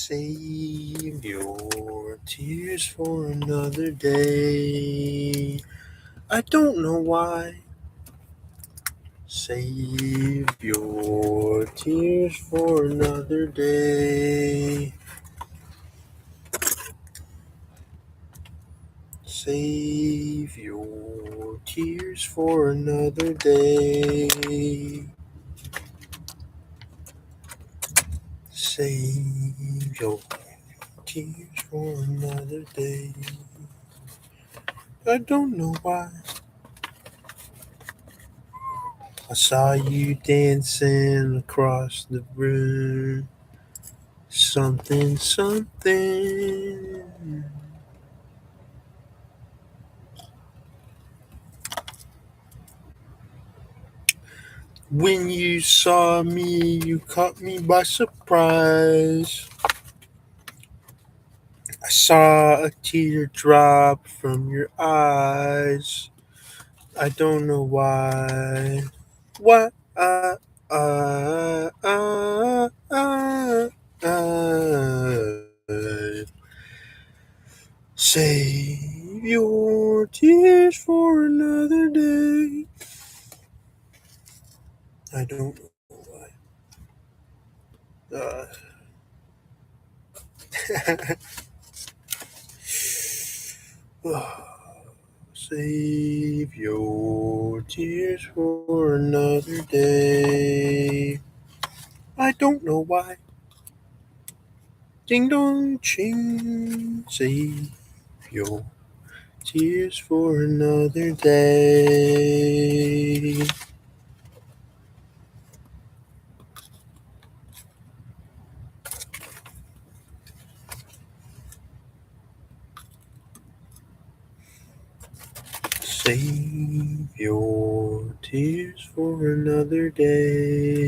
Save your tears for another day. I don't know why. Save your tears for another day. Save your tears for another day. Save your tears for another day. I don't know why. I saw you dancing across the room. Something, something. When you saw me, you caught me by surprise. I saw a tear drop from your eyes. I don't know why. Why? Uh, uh, uh. Save your tears for another day. I don't know why. Save your tears for another day. I don't know why. Ding dong ching. Save your tears for another day. Save your tears for another day.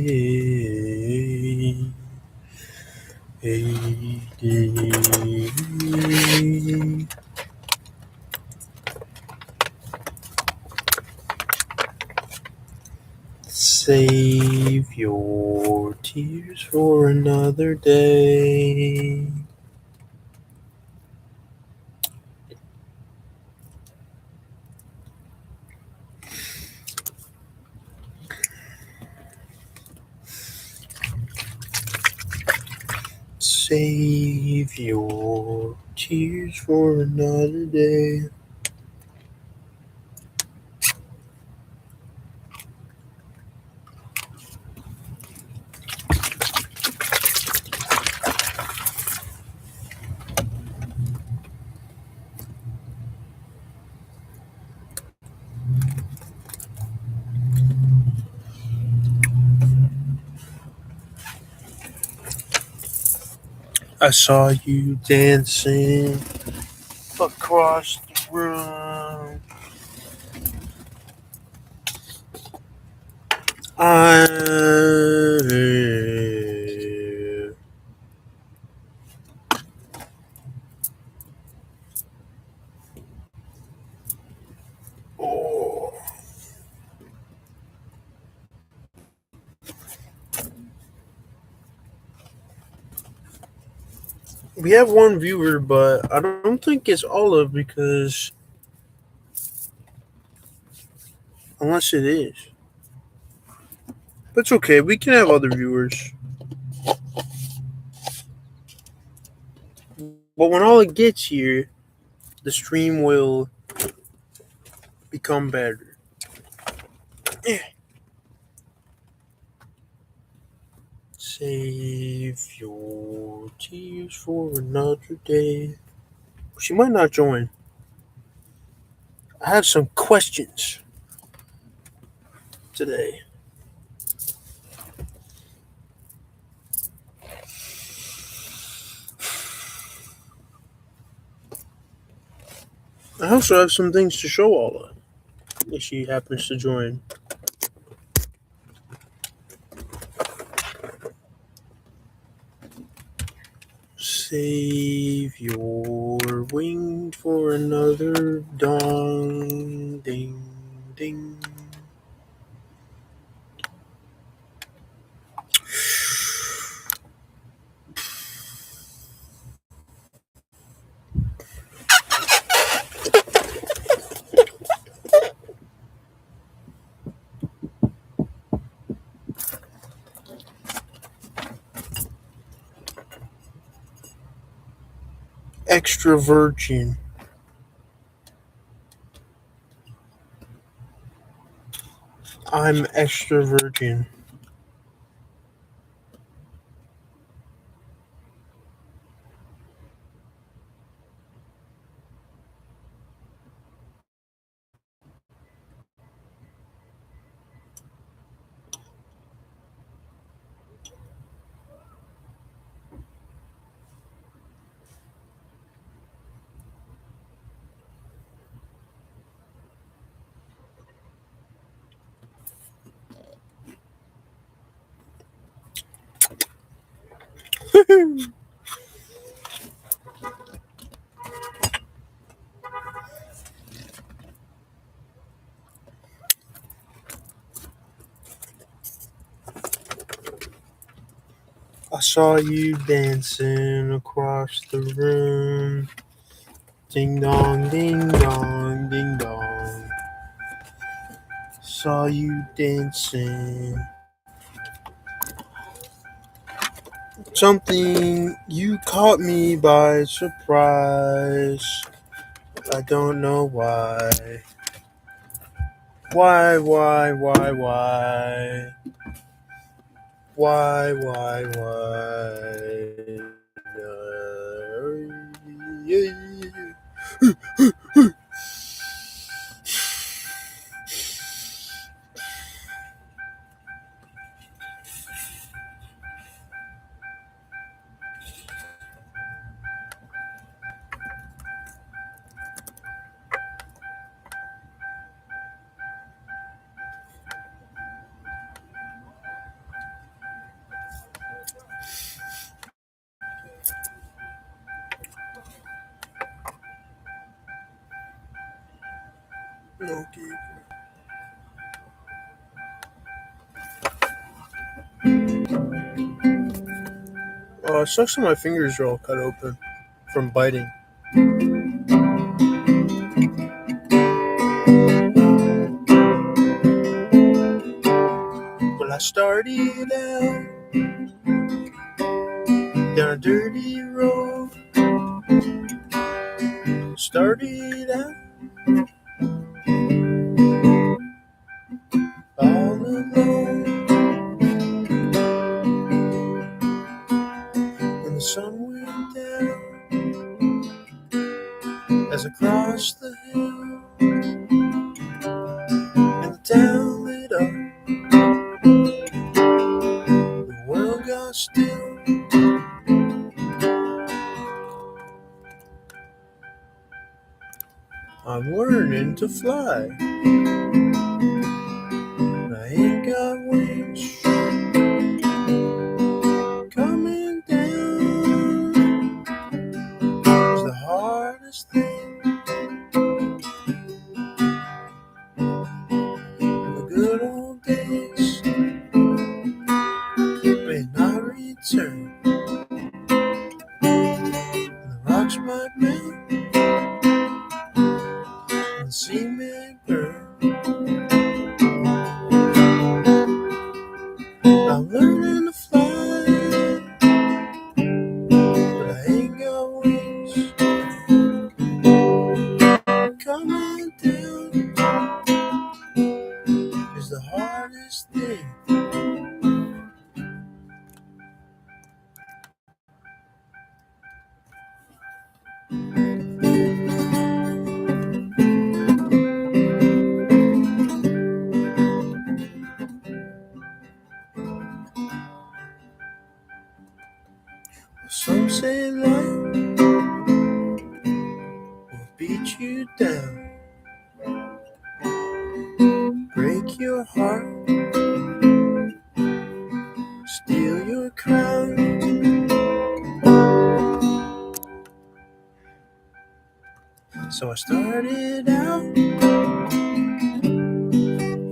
Hey, save your tears for another day. Save your tears for another day. I saw you dancing across the room. I oh, we have one viewer, but I don't think it's Olive because unless it is, but it's okay. We can have other viewers. But when Olive gets here, the stream will become better. Yeah. Save your tears for another day. She might not join. I have some questions today. I also have some things to show Ola if she happens to join. Save your wing for another dawn. Ding, ding. extra virgin. I'm extra virgin. I saw you dancing across the room. Ding dong, ding dong, ding dong. Saw you dancing. Something you caught me by surprise. I don't know why. Why? Why? Okay. It sucks that my fingers are all cut open from biting. Well, I started out down a dirty road. Started out all alone. When the sun went down as I crossed the hill, and the town lit up, the world got still. I'm learning to fly. I ain't got wings. Coming down is the hardest thing. The good old days may not return. And the rocks might melt and the sea may burn. I'm learning to fly, but I ain't got wings. Coming down is the hardest thing. Some say life will beat you down, break your heart, steal your crown. So I started out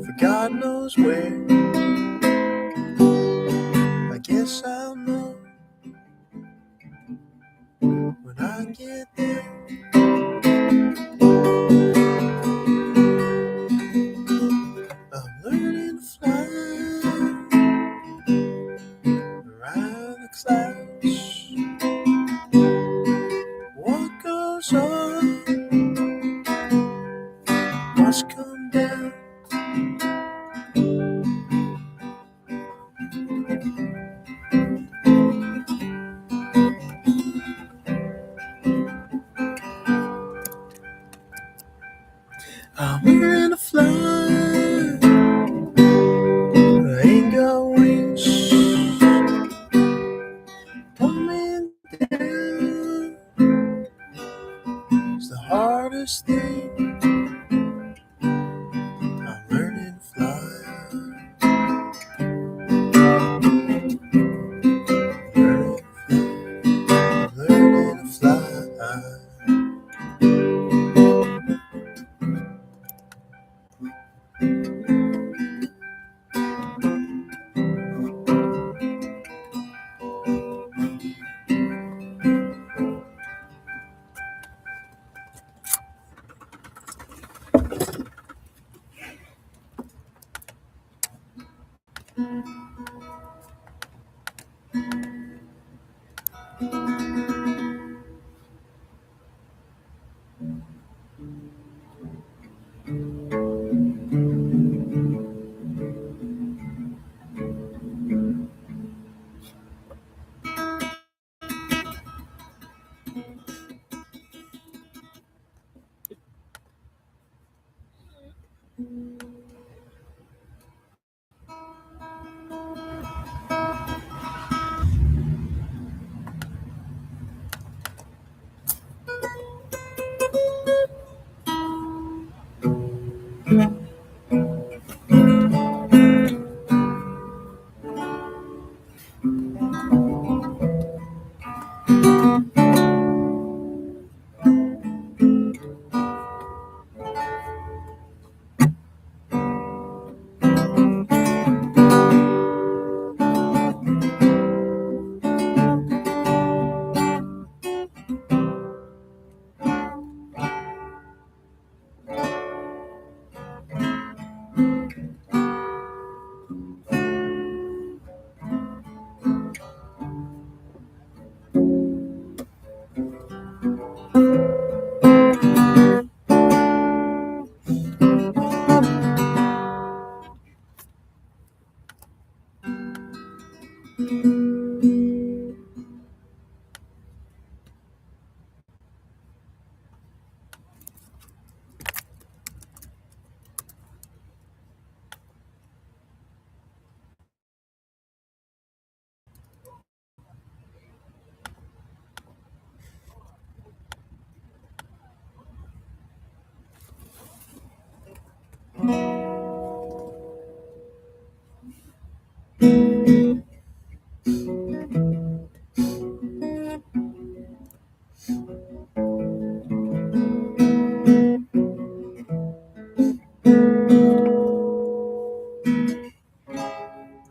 for God knows where. I guess I'll know when I get there. I'm learning to fly around the clouds, walk must come down. I'm learning to fly. I ain't got wings. Coming down is the hardest thing. I'm learning to fly. Learning to fly.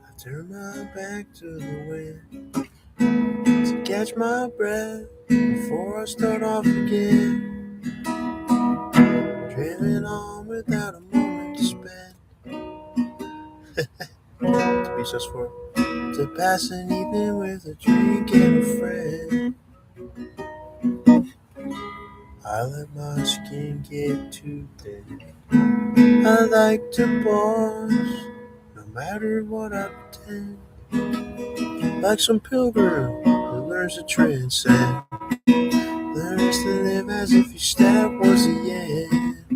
I turn my back to the wind to catch my breath before I start off again. Driving on without a moment to spend. To be such for to pass an evening with a drink and a friend. I let my skin get too thin. I like to pause, no matter what I pretend. Like some pilgrim who learns to transcend. Learns to live as if each step was the end.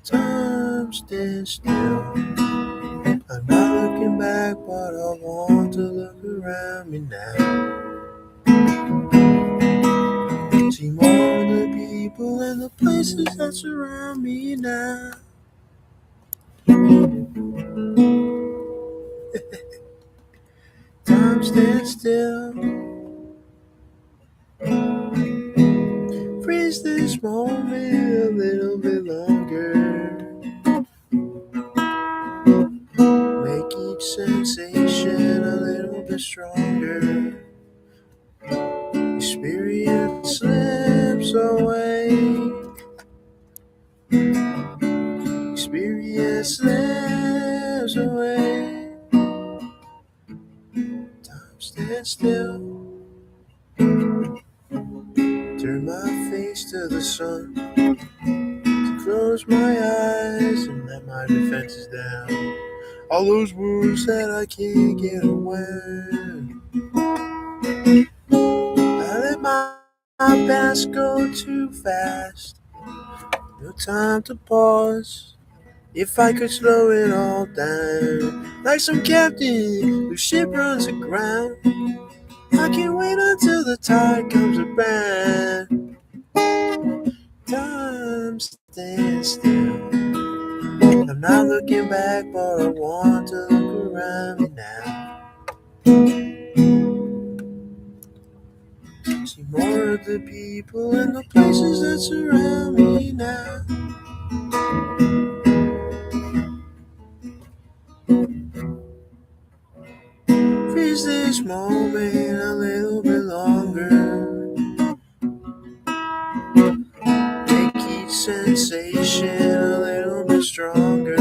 Time stands still. I'm not looking back, but I want to look around me now. See more of the people and the places that surround me now. Time stands still. Freeze this moment a little bit longer. Make each sensation a little bit stronger. Experience slips away. Experience slips away. stand still, turn my face to the sun, close my eyes and let my defenses down. All those wounds that I can't get away. I let my past go too fast. No time to pause. If I could slow it all down, like some captain whose ship runs aground, I can't wait until the tide comes around. Time stands still. I'm not looking back, but I want to look around me now. See more of the people and the places that surround me now. Freeze this moment a little bit longer. Make each sensation a little bit stronger.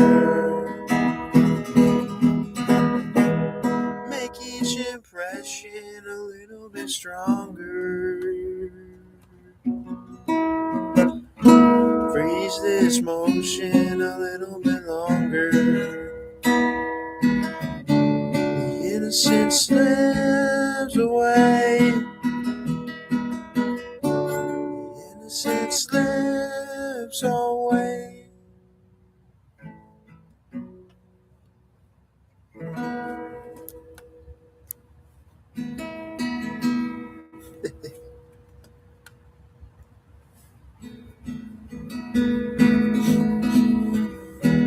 Make each impression a little bit stronger. Freeze this motion a little bit longer. The innocence slips away. The innocence slips away.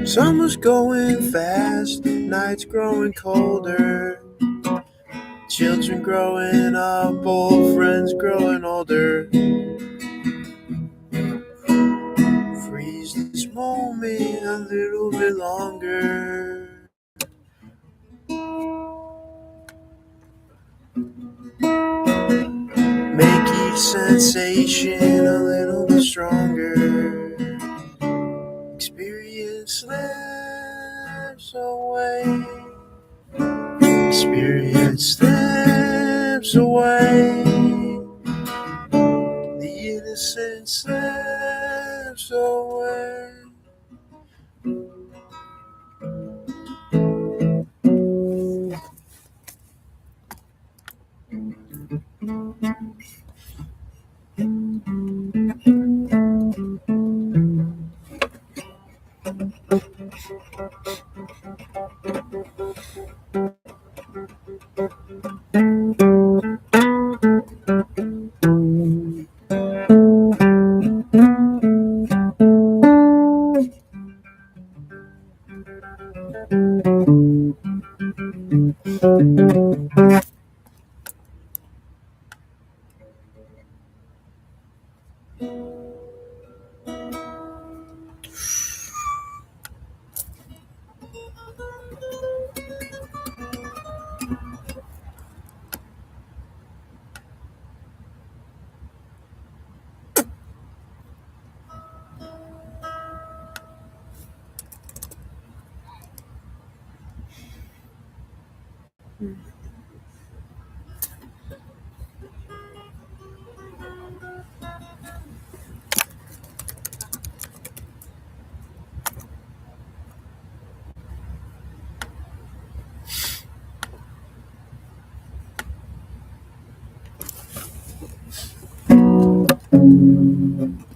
Summer's going fast, nights growing colder. Children growing up, old friends growing older. Freeze this moment a little bit longer. Make each sensation a little bit stronger. Experience slips away. Experience slips away. The innocence slips away.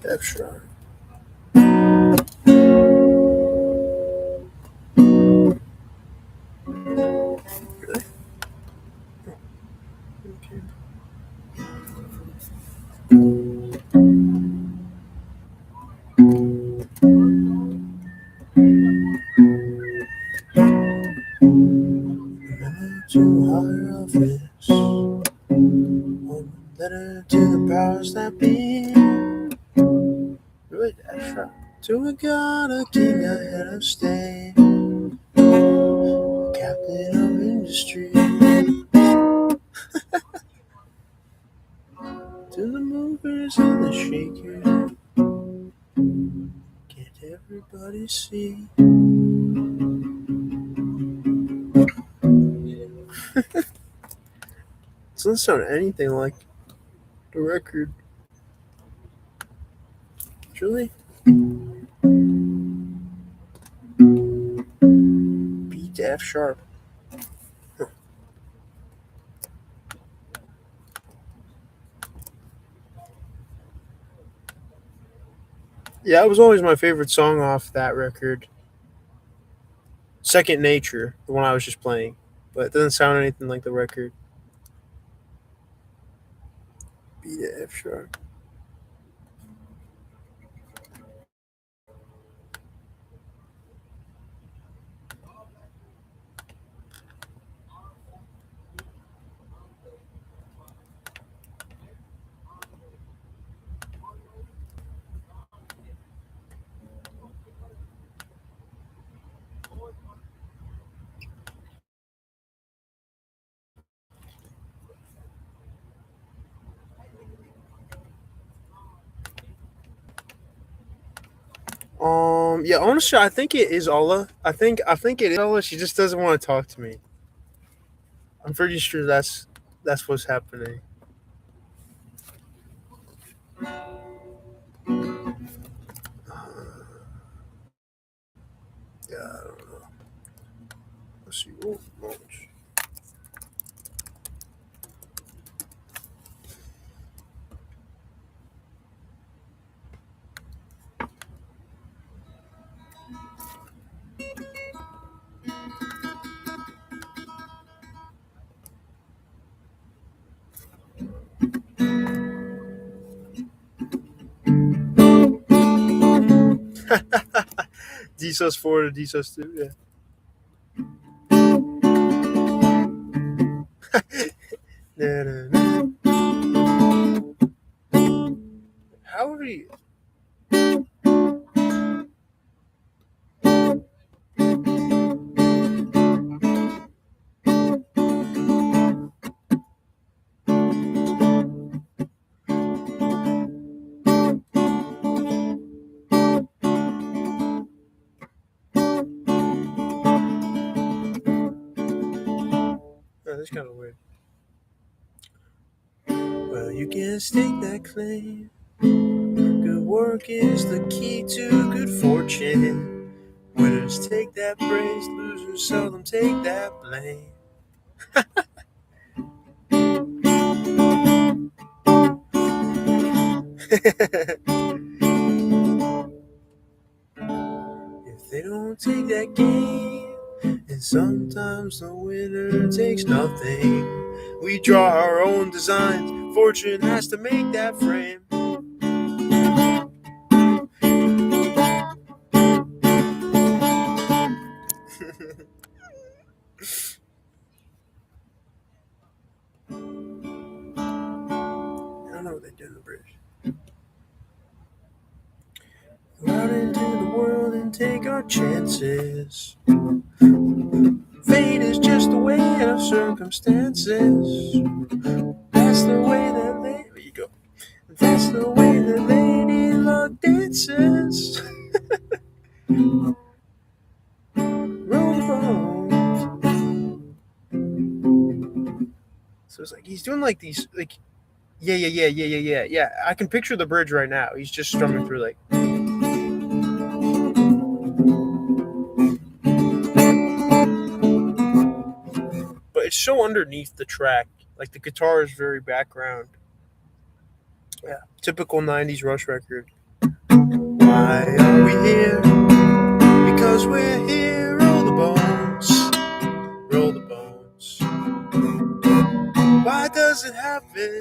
F sharp. Really? Okay. Remember to higher office. One letter to the powers that be. Really, F sharp. To a god, a king, a head of state, captain of industry. To the movers and the shakers, can't everybody see? doesn't sound anything like the record. Really? B to F sharp. Huh. Yeah, it was always my favorite song off that record. Second Nature, the one I was just playing. But it doesn't sound anything like the record. B to F sharp. Yeah, honestly, I think it is Ola. I think it is Ola. She just doesn't want to talk to me. I'm pretty sure that's what's happening. Yeah, I don't know. Let's see. Oh, launch. DSOS 4 to DSOS 2. Yeah. Nah, nah, nah. How are you? Oh, that's kind of weird. Well, you can stake that claim. Good work is the key to good fortune. Winners take that praise, losers seldom take that blame. If they don't take that game, and sometimes the winner takes nothing. We draw our own designs, fortune has to make that frame. I don't know what they do in the bridge. Go out into the world and take our chances. Fate is just a way of circumstances. That's the way that there you go. That's the way that Lady Luck dances. Roll the bone. So it's like he's doing like these like yeah. I can picture the bridge right now. He's just strumming through like but it's so underneath the track. Like the guitar is very background. Yeah. Typical 90s Rush record. Why are we here? Because we're here. Roll the bones. Roll the bones. Why does it happen?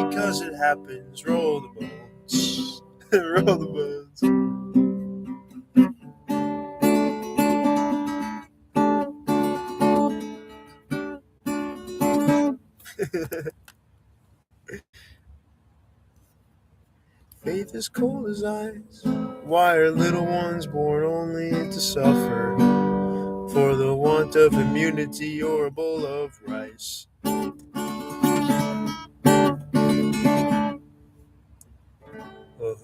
Because it happens. Roll the bones. Roll the bones. Faith is cold as ice. Why are little ones born only to suffer for the want of immunity or a bowl of rice? Well,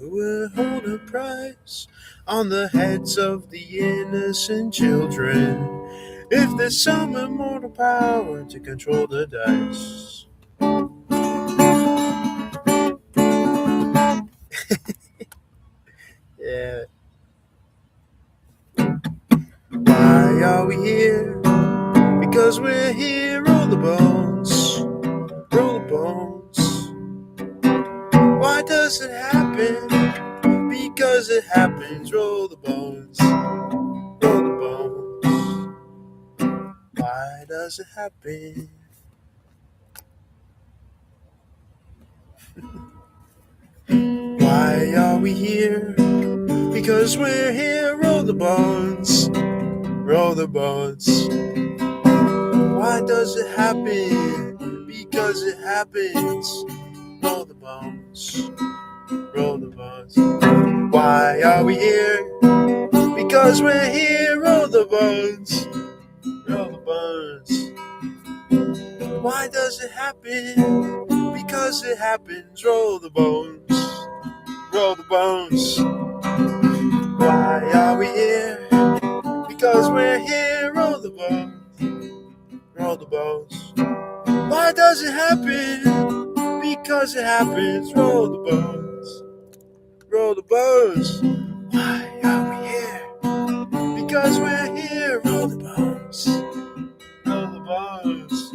who will hold a price on the heads of the innocent children if there's some immortal power to control the dice? Yeah. Why are we here? Because we're here. Roll the bones. Roll the bones. Why does it happen? Because it happens. Roll the bones. Roll the bones. Why does it happen? Why are we here? Because we're here. Roll the bones. Roll the bones. Why does it happen? Because it happens. Roll the bones. Roll the bones. Why are we here? Because we're here. Roll the bones. Roll the bones. Why does it happen? Because it happens. Roll the bones. Roll the bones. Why are we here? Because we're here. Roll the bones. Roll the bones. Why does it happen? Because it happens. Roll the bones. Roll the bones. Why are we here? Because we're here. Roll the bones. Roll the bones.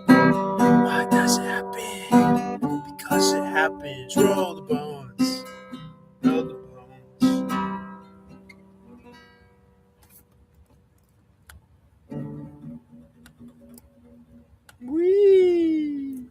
Why does it happen? Because it happens. Roll the bones. Roll the bones. Whee!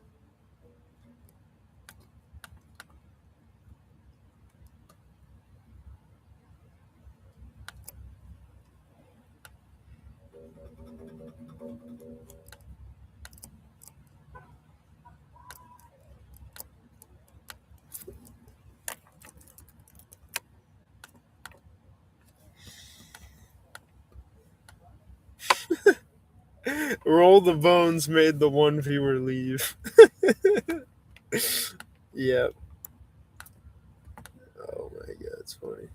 Roll the bones made the one viewer leave. Yep. Oh my god, it's funny.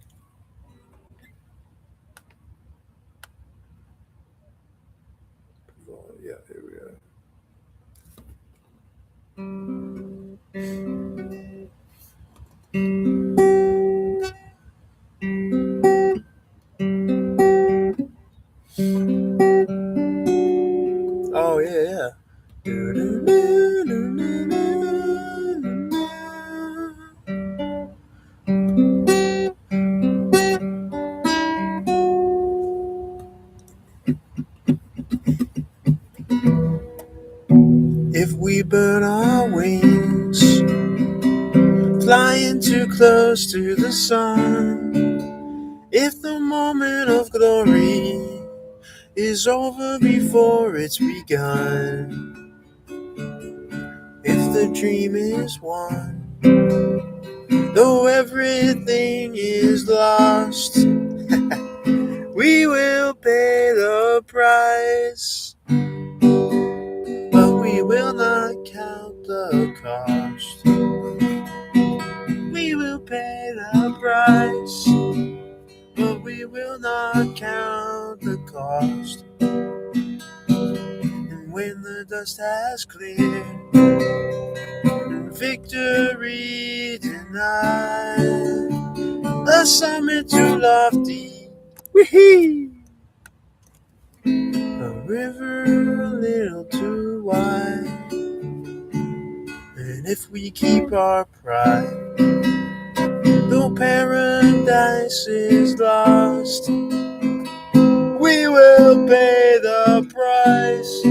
Oh, yeah, here we are. Oh yeah, yeah. If we burn our wings, flying too close to the sun, if the moment of glory is over before it's begun, if the dream is won, though everything is lost, we will pay the price, but we will not count the cost. We will pay the price, but we will not count the cost. And when the dust has cleared and victory denied, the summit too lofty, wee-hee, a river a little too wide. And if we keep our pride, though paradise is lost, we will pay the price,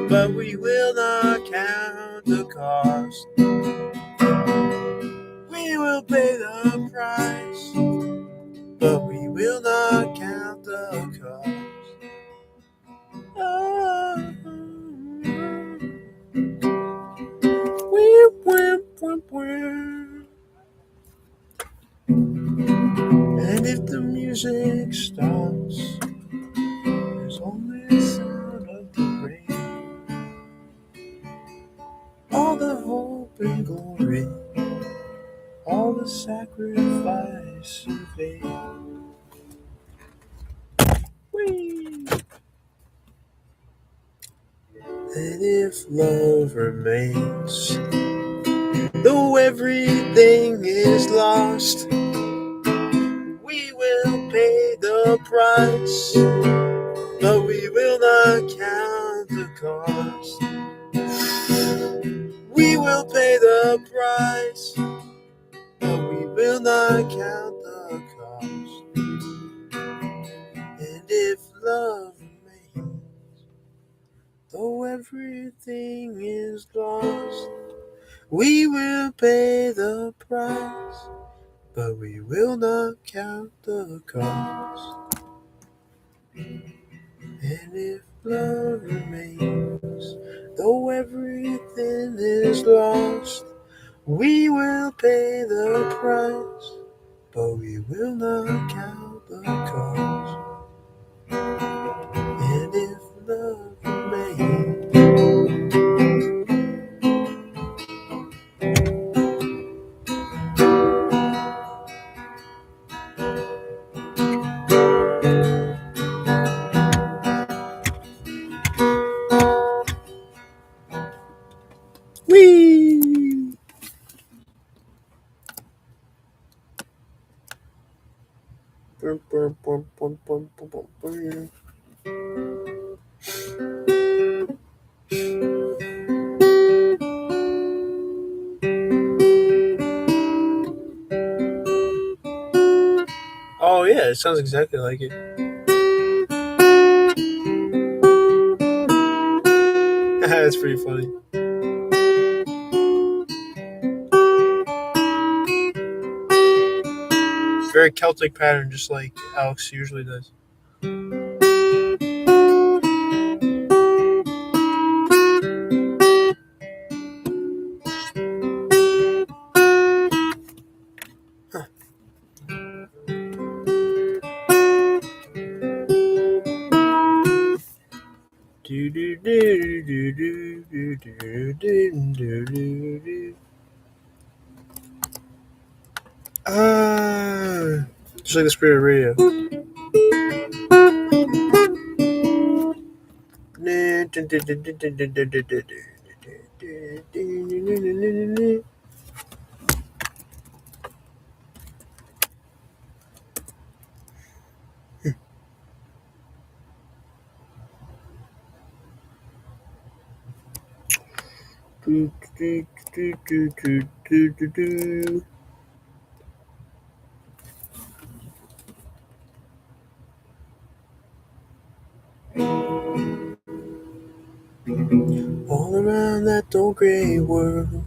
but we will not count the cost. We will pay the price, but we will not count the cost. Oh. And if the music stops, there's only the sound of the rain, all the hope and glory, all the sacrifice in vain. Whee! And if love remains, though everything is lost, the price, but we will not count the cost. We will pay the price, but we will not count the cost. And if love remains, though everything is lost, we will pay the price, but we will not count the cost. And if love remains, though everything is lost, we will pay the price, but we will not count the cost. And if love remains, whee! Bum, bum, bum, bum, bum, bum, bum, bum. Oh yeah, it sounds exactly like it. That's pretty funny. Very Celtic pattern, just like Alex usually does. Huh. Do do do do do do do do do do. Ah, just like the spirit of radio. All around that dull gray world,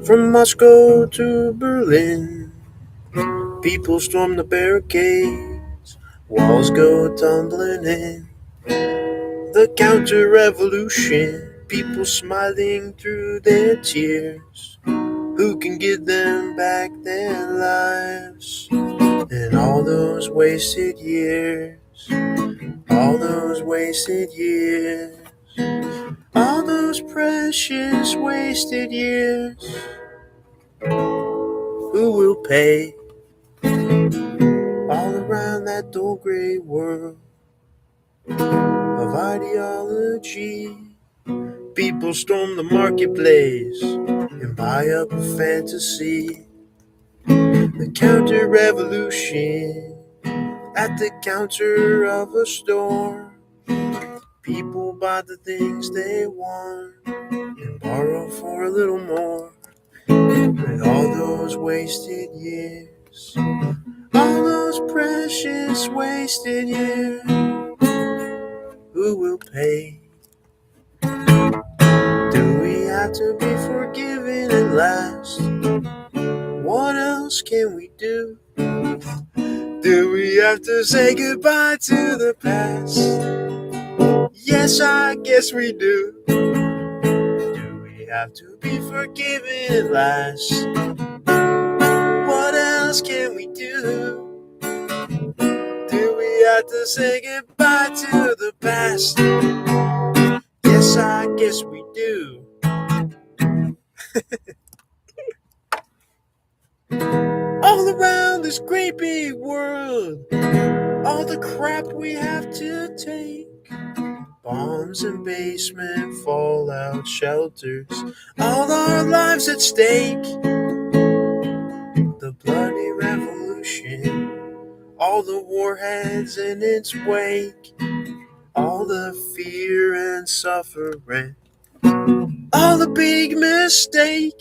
from Moscow to Berlin, people storm the barricades, walls go tumbling in. The counter-revolution, people smiling through their tears. Who can give them back their lives? And all those wasted years, all those wasted years, all those precious wasted years. Who will pay? All around that dull gray world of ideology, people storm the marketplace and buy up a fantasy. The counter-revolution at the counter of a store. People buy the things they want and borrow for a little more. And all those wasted years, all those precious wasted years, who will pay? Do we have to be forgiven at last? What else can we do? Do we have to say goodbye to the past? Yes, I guess we do. Do we have to be forgiven at last? What else can we do? Do we have to say goodbye to the past? Yes, I guess we do. All around this great big world, all the crap we have to take. Bombs in basement, fallout shelters, all our lives at stake. The bloody revolution, all the warheads in its wake, all the fear and suffering, all the big mistake,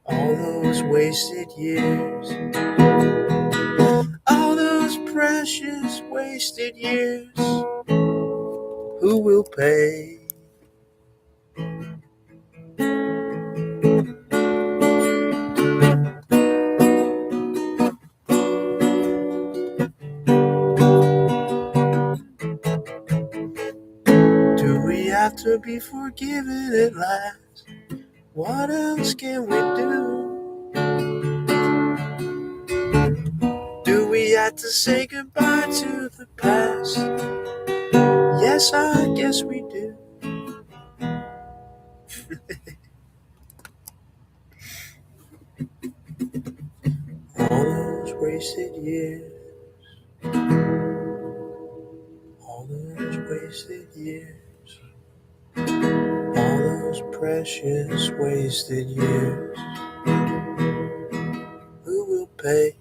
all those wasted years, all those precious wasted years. Who will pay? Do we have to be forgiven at last? What else can we do? Do we have to say goodbye to the past? Yes, I guess we do. All those wasted years, all those wasted years, all those precious wasted years. Who will pay?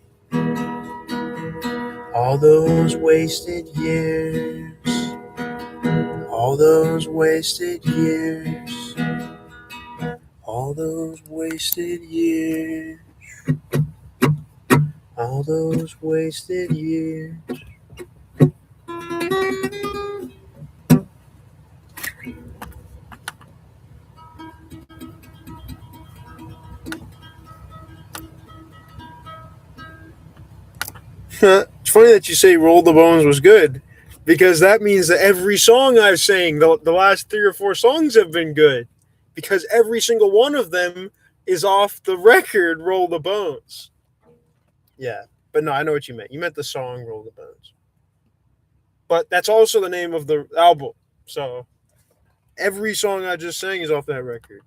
All those wasted years, all those wasted years, all those wasted years, all those wasted years. It's funny that you say Roll the Bones was good, because that means that every song I've sang, the last 3 or 4 songs have been good, because every single one of them is off the record Roll the Bones. Yeah, but no, I know what you meant. You meant the song Roll the Bones. But that's also the name of the album. So every song I just sang is off that record.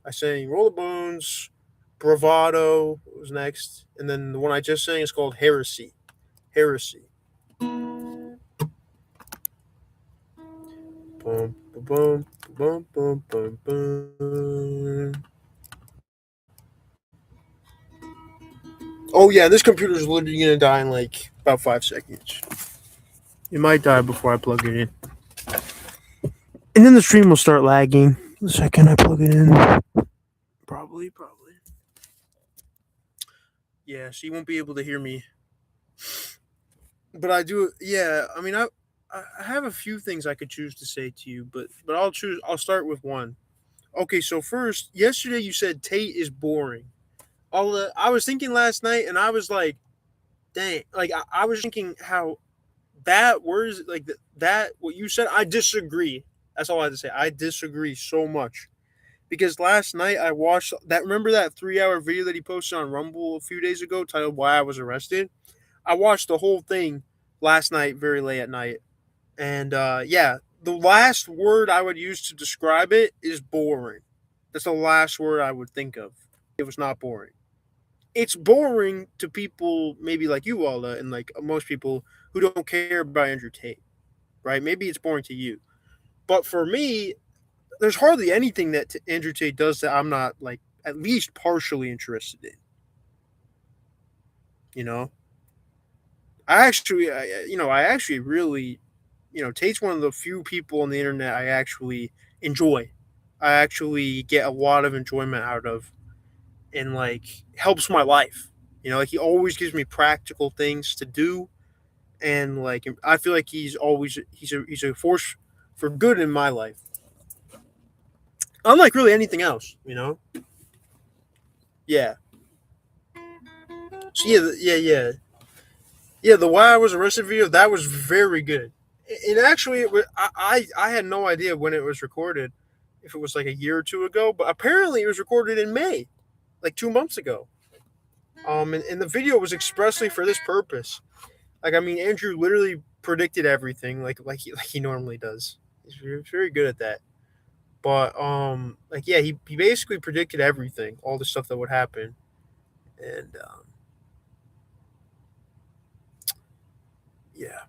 I sang Roll the Bones, Bravado was next, and then the one I just sang is called Heresy. Heresy. Boom, boom, boom, boom, boom, boom. Oh yeah, this computer's literally gonna die in like about 5 seconds. It might die before I plug it in. And then the stream will start lagging the second I plug it in. Probably. Yeah, so you won't be able to hear me. But I do. Yeah, I mean, I have a few things I could choose to say to you, but I'll start with one. Okay, so first, yesterday you said Tate is boring. I was thinking last night, and I was like, dang, like I was thinking how that words like that what you said. I disagree. That's all I have to say. I disagree so much. Because last night I watched that. Remember that 3-hour video that he posted on Rumble a few days ago titled "Why I Was Arrested"? I watched the whole thing last night, very late at night, and yeah, the last word I would use to describe it is boring. That's the last word I would think of. It was not boring. It's boring to people maybe like you, Walla, and like most people who don't care about Andrew Tate, right? Maybe it's boring to you, but for me, there's hardly anything that Andrew Tate does that I'm not like at least partially interested in. You know, I actually really, Tate's one of the few people on the internet I actually enjoy. I actually get a lot of enjoyment out of, and like helps my life. Like he always gives me practical things to do, and like I feel like he's a force for good in my life. Unlike really anything else. Yeah. So yeah. The Why I Was Arrested video, that was very good. And actually, I had no idea when it was recorded, if it was like a year or two ago, but apparently it was recorded in May, like 2 months ago. And the video was expressly for this purpose. Like, I mean, Andrew literally predicted everything, like he normally does. He's very good at that. But like yeah, he basically predicted everything, all the stuff that would happen, and yeah.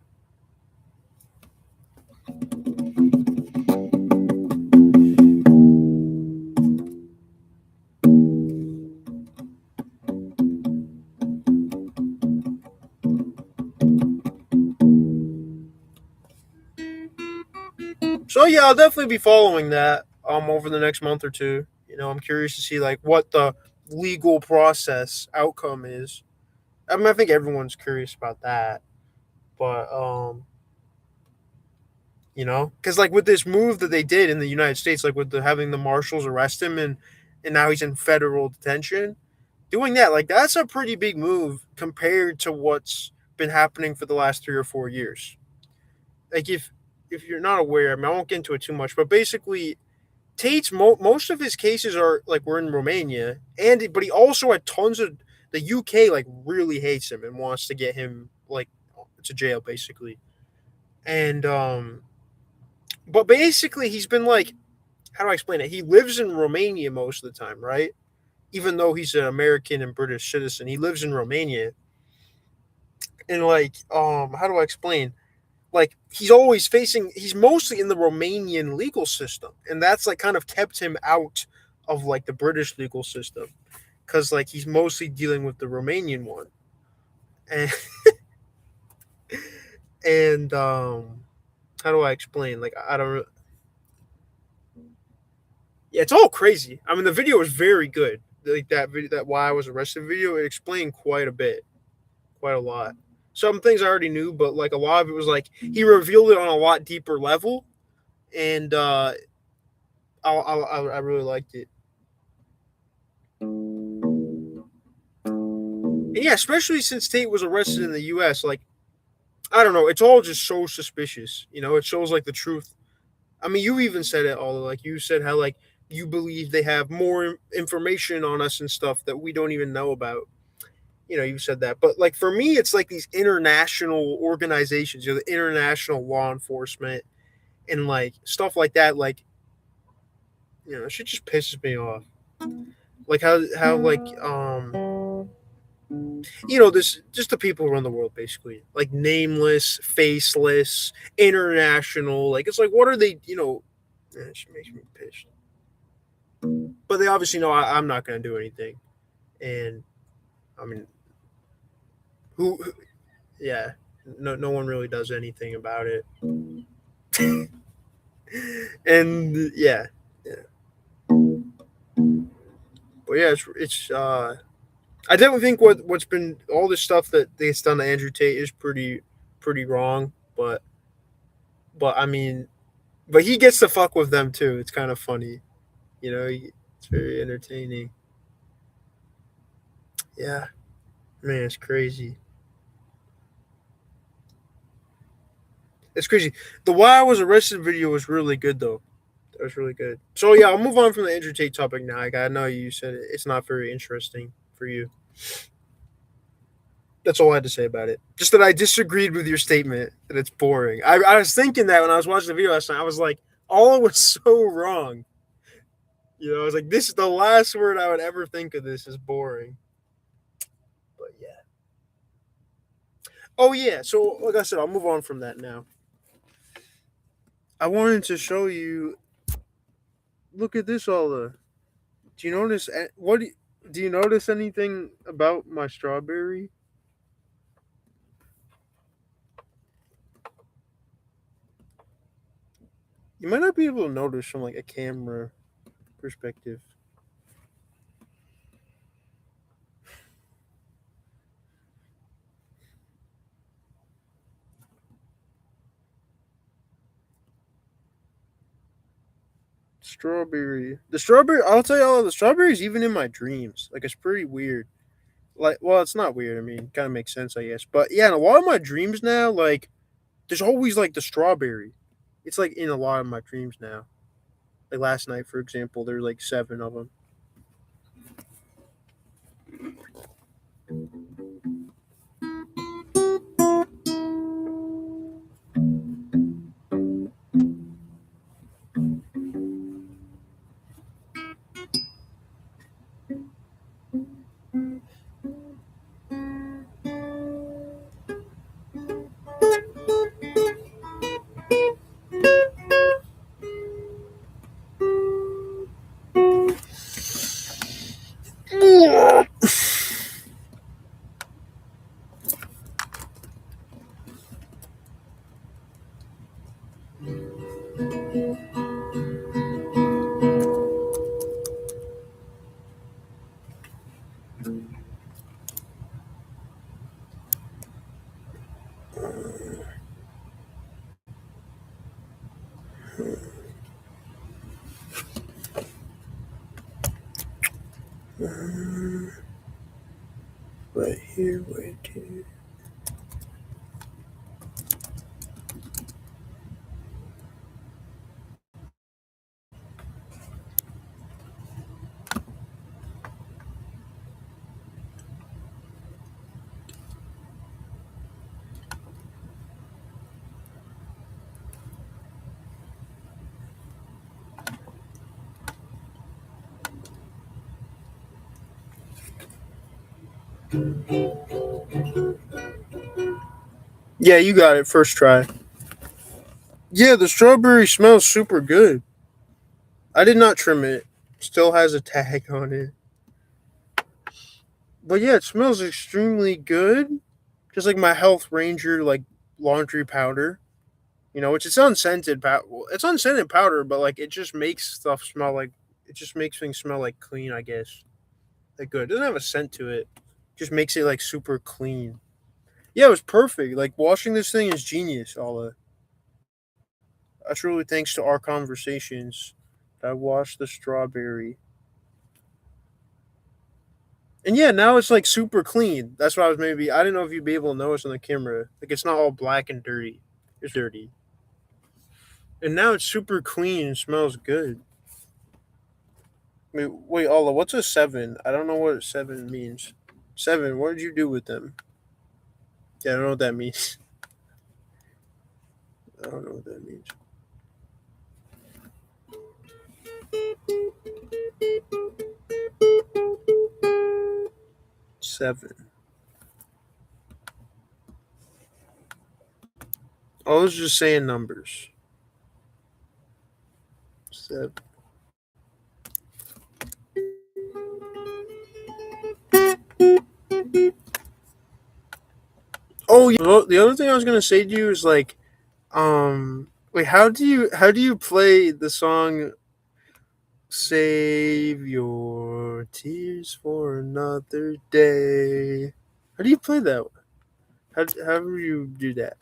yeah, I'll definitely be following that over the next month or two. I'm curious to see like what the legal process outcome is. I mean, I think everyone's curious about that, but because like with this move that they did in the United States, like with having the marshals arrest him and now he's in federal detention, doing that like that's a pretty big move compared to what's been happening for the last 3 or 4 years. Like if you're not aware, I mean, I won't get into it too much, but basically Tate's most of his cases are like were in Romania, but he also had tons of the UK like really hates him and wants to get him like to jail basically, and but basically he's been like, how do I explain it? He lives in Romania most of the time, right? Even though he's an American and British citizen, he lives in Romania, and like how do I explain? Like he's mostly in the Romanian legal system, and that's like kind of kept him out of like the British legal system because like he's mostly dealing with the Romanian one, and and how do I explain? Like I don't. Yeah, it's all crazy. I mean, the video was very good. Like that video, that why I was arrested video, it explained quite a bit, quite a lot. Some things I already knew, but like a lot of it was like he revealed it on a lot deeper level, and I really liked it. And yeah, especially since Tate was arrested in the U.S. Like I don't know, it's all just so suspicious. It shows like the truth. I mean, you even said it all. Like you said how like you believe they have more information on us and stuff that we don't even know about. You said that, but like for me, it's like these international organizations, the international law enforcement and like stuff like that. Like it shit just pisses me off. Like how like this just the people around the world basically like nameless, faceless, international. Like it's like what are they? It just makes me pissed. But they obviously know I'm not going to do anything, and I mean, who yeah, no one really does anything about it. And yeah. But yeah, it's I definitely think what's been all this stuff that it's done to Andrew Tate is pretty wrong, but I mean, but he gets to fuck with them too. It's kind of funny, it's very entertaining. Yeah, man, it's crazy. It's crazy. The Why I Was Arrested video was really good though. That was really good. So yeah, I'll move on from the Andrew Tate topic now. Like, I know you said it's not very interesting for you. That's all I had to say about it. Just that I disagreed with your statement that it's boring. I was thinking that when I was watching the video last night. I was like, all was so wrong. I was like, this is the last word I would ever think of this is boring. But yeah. Oh yeah. So like I said, I'll move on from that now. I wanted to show you. Look at this, Ola. Do you notice do you notice anything about my strawberry? You might not be able to notice from like a camera perspective. Strawberry. The strawberry. I'll tell you all. The strawberry's even in my dreams. Like it's pretty weird. Like, well, it's not weird. I mean, kind of makes sense, I guess. But yeah, in a lot of my dreams now, like, there's always like the strawberry. It's like in a lot of my dreams now. Like last night, for example, there's like 7 of them. Uh, right here, right here. Yeah, you got it. First try. Yeah, the strawberry smells super good. I did not trim it. Still has a tag on it. But yeah, it smells extremely good. Just like my Health Ranger like laundry powder. You know, it's unscented powder. It's unscented powder, but like it just makes stuff smell like it just makes things smell like clean. I guess like good. It doesn't have a scent to it. Just makes it like super clean. Yeah, it was perfect. Like washing this thing is genius. All that's really thanks to our conversations. I washed the strawberry, and yeah, now it's like super clean. That's why I was maybe I didn't know if you'd be able to notice on the camera. Like it's not all black and dirty. It's dirty, and now it's super clean and smells good. Wait, Allah, what's a seven? I don't know what seven means. Seven, what did you do with them? Yeah, I don't know what that means. I don't know what that means. Seven. I was just saying numbers. Seven. Oh, yeah. The other thing I was gonna say to you is like, wait, how do you play the song "Save Your Tears for Another Day"? How do you play that? How do you do that?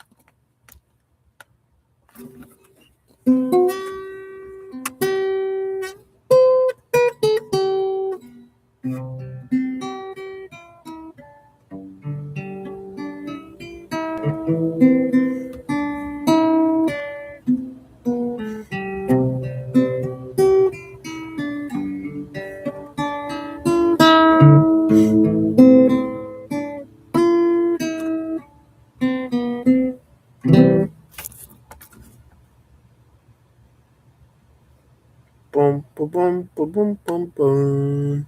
Boom, boom, boom, boom, boom, boom, boom.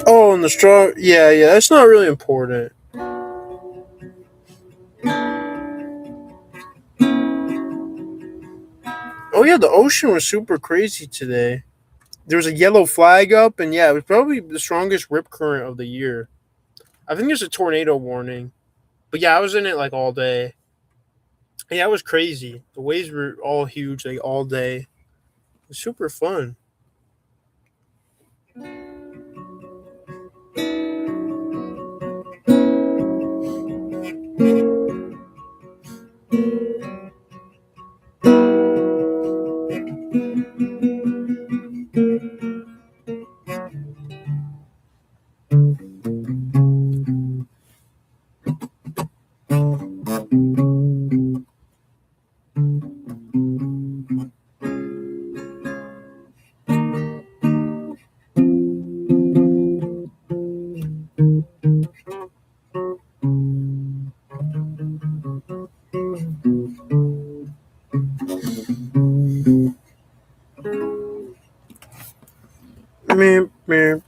Oh, and the straw. Yeah, yeah. That's not really important. Oh yeah, the ocean was super crazy today. There was a yellow flag up, and yeah, it was probably the strongest rip current of the year. I think there's a tornado warning, but yeah, I was in it like all day. Yeah, it was crazy. The waves were all huge, like all day. It was super fun.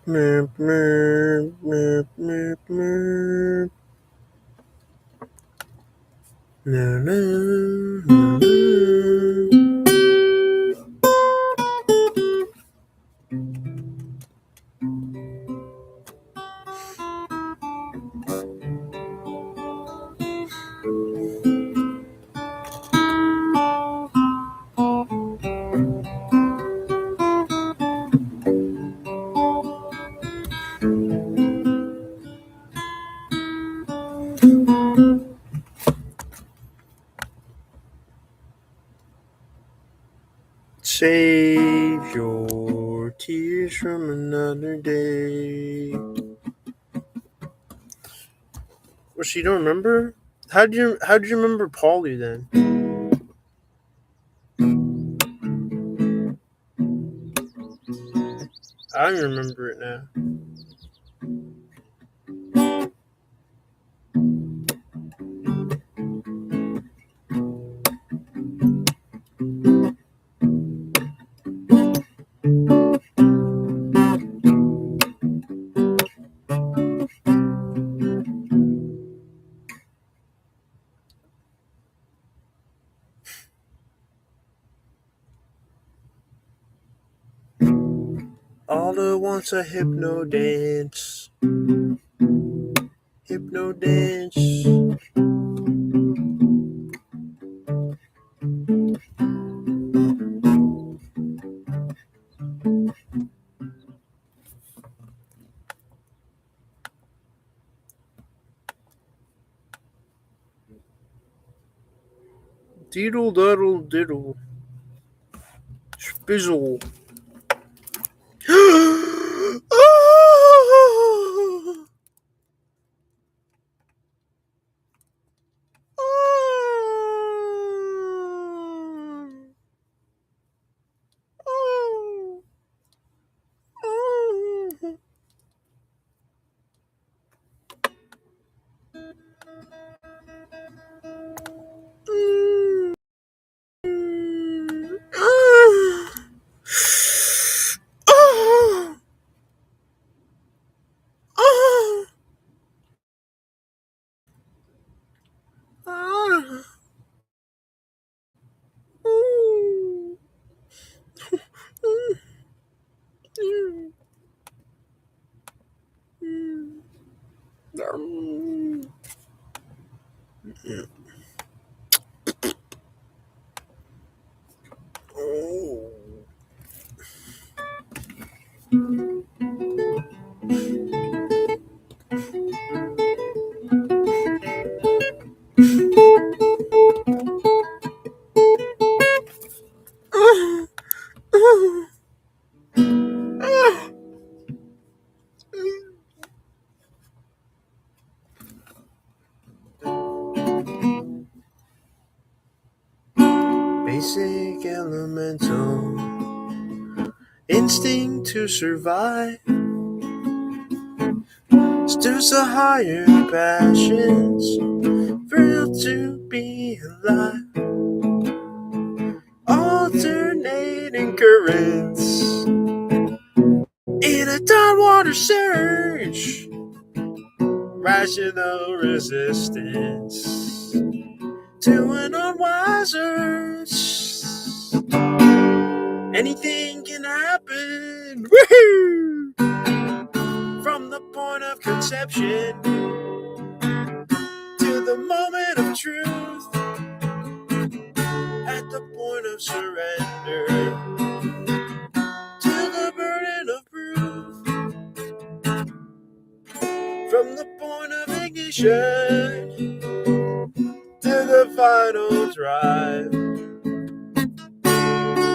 Meep, meep, meep, meep, meep. Na, na, na, na. Save your tears from another day. Well, so you don't remember? How do you remember Polly then? I don't remember it now. All at once a hypno dance. Hypno dance. Diddle daddle diddle. Spizzle. Basic elemental instinct to survive stirs the higher passions, thrilled to be alive. Alternating currents in a downwater surge, rational resistance to an unwise urge. Anything can happen. Woohoo! From the point of conception to the moment of truth, at the point of surrender to the burden of proof, from the point of ignition to the final drive,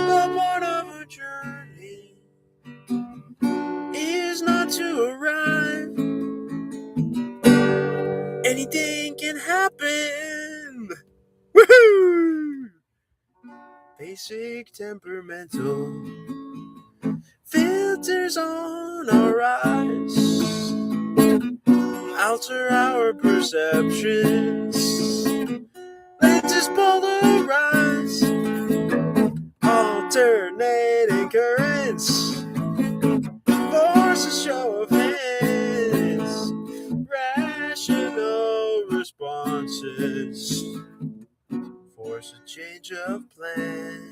the point of a journey is not to arrive. Anything can happen. Woohoo! Basic temperamental filters on our eyes, alter our perceptions, lenses polarize, alternating currents, forces show of plans.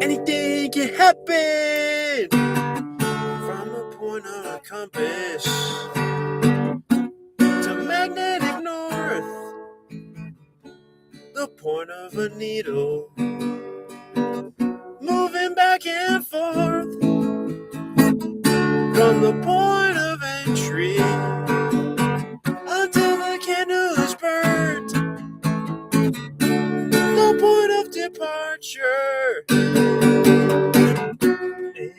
Anything can happen from a point of a compass to magnetic north, the point of a needle, moving back and forth from the point of entry until the candle is burnt, the point of departure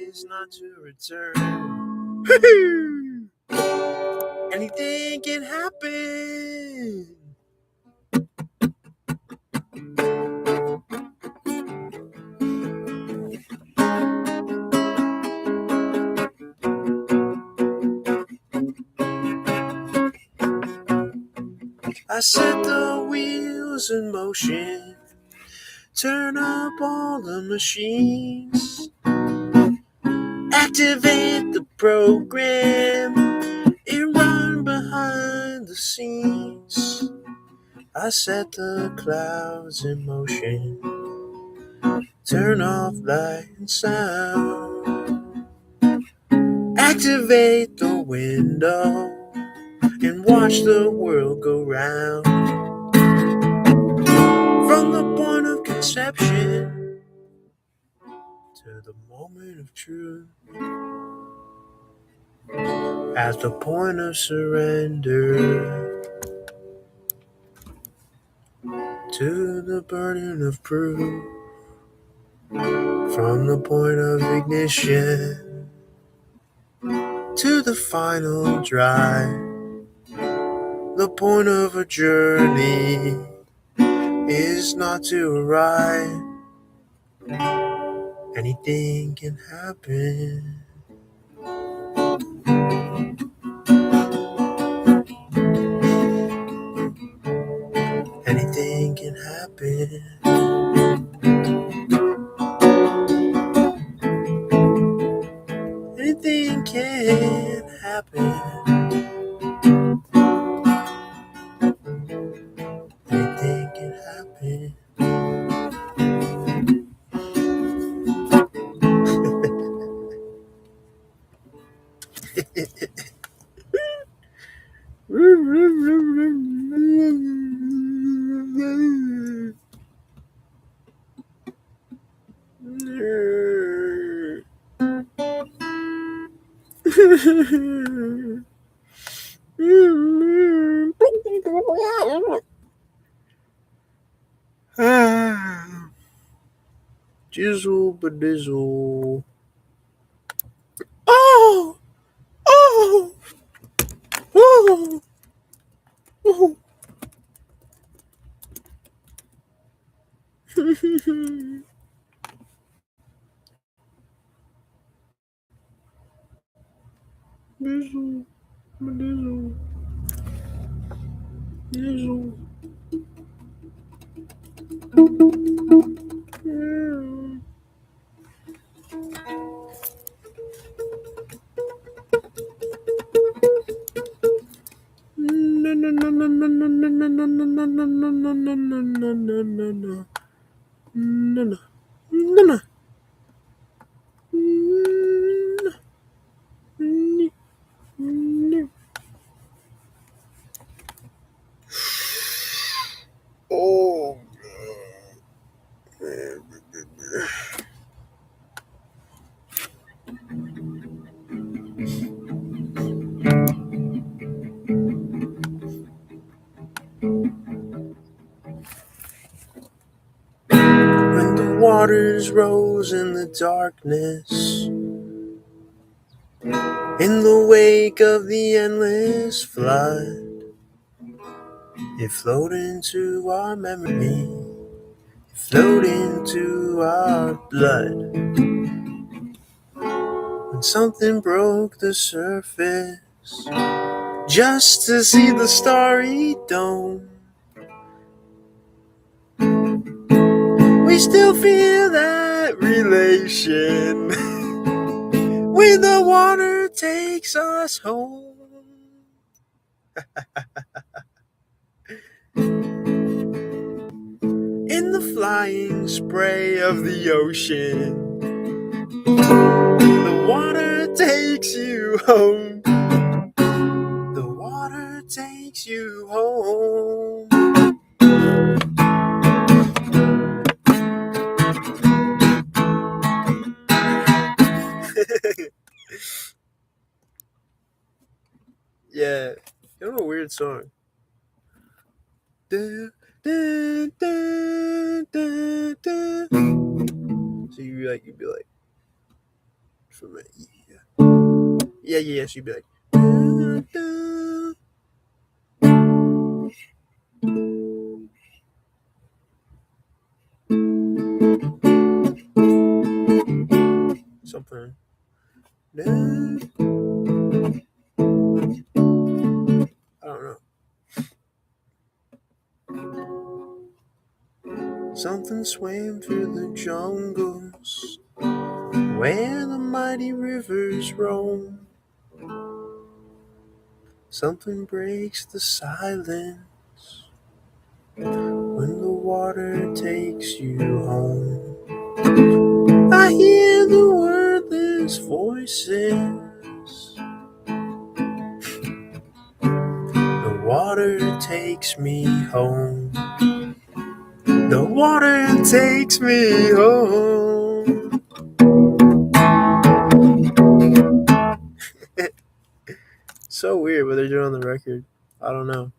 is not to return. Anything can happen. I set the wheels in motion, turn up all the machines, activate the program, and run behind the scenes. I set the clouds in motion, turn off light and sound, activate the window, and watch the world go round. From the point of conception to the moment of truth, at the point of surrender, to the burden of proof, from the point of ignition to the final drive, the point of a journey is not to arrive. Anything can happen. Anything can happen. Anything can happen. Anything can happen. Jizzle badizzle. Oh! Oh! Oh! Oh! Bizzle badizzle. Dizzle. Yeah. No, no, no, no, no, no, no, no, no, no, no, no, no, no, no, no, no, no, no, no. No, no. No, no. No. No. Oh, when the waters rose in the darkness, in the wake of the endless flood, it flowed into our memory, it flowed into our blood. When something broke the surface, just to see the starry dome, we still feel that relation when the water takes us home. in the flying spray of the ocean. The water takes you home. The water takes you home. Yeah, kind of a weird song. Da, da, da, da, da. So you'd be like, from a, yeah. So you'd be like, da, da. Something. Da. I don't know. Something swam through the jungles where the mighty rivers roam. Something breaks the silence when the water takes you home. I hear the wordless voices. The water takes me home. The water takes me home. So weird what they're doing on the record. I don't know.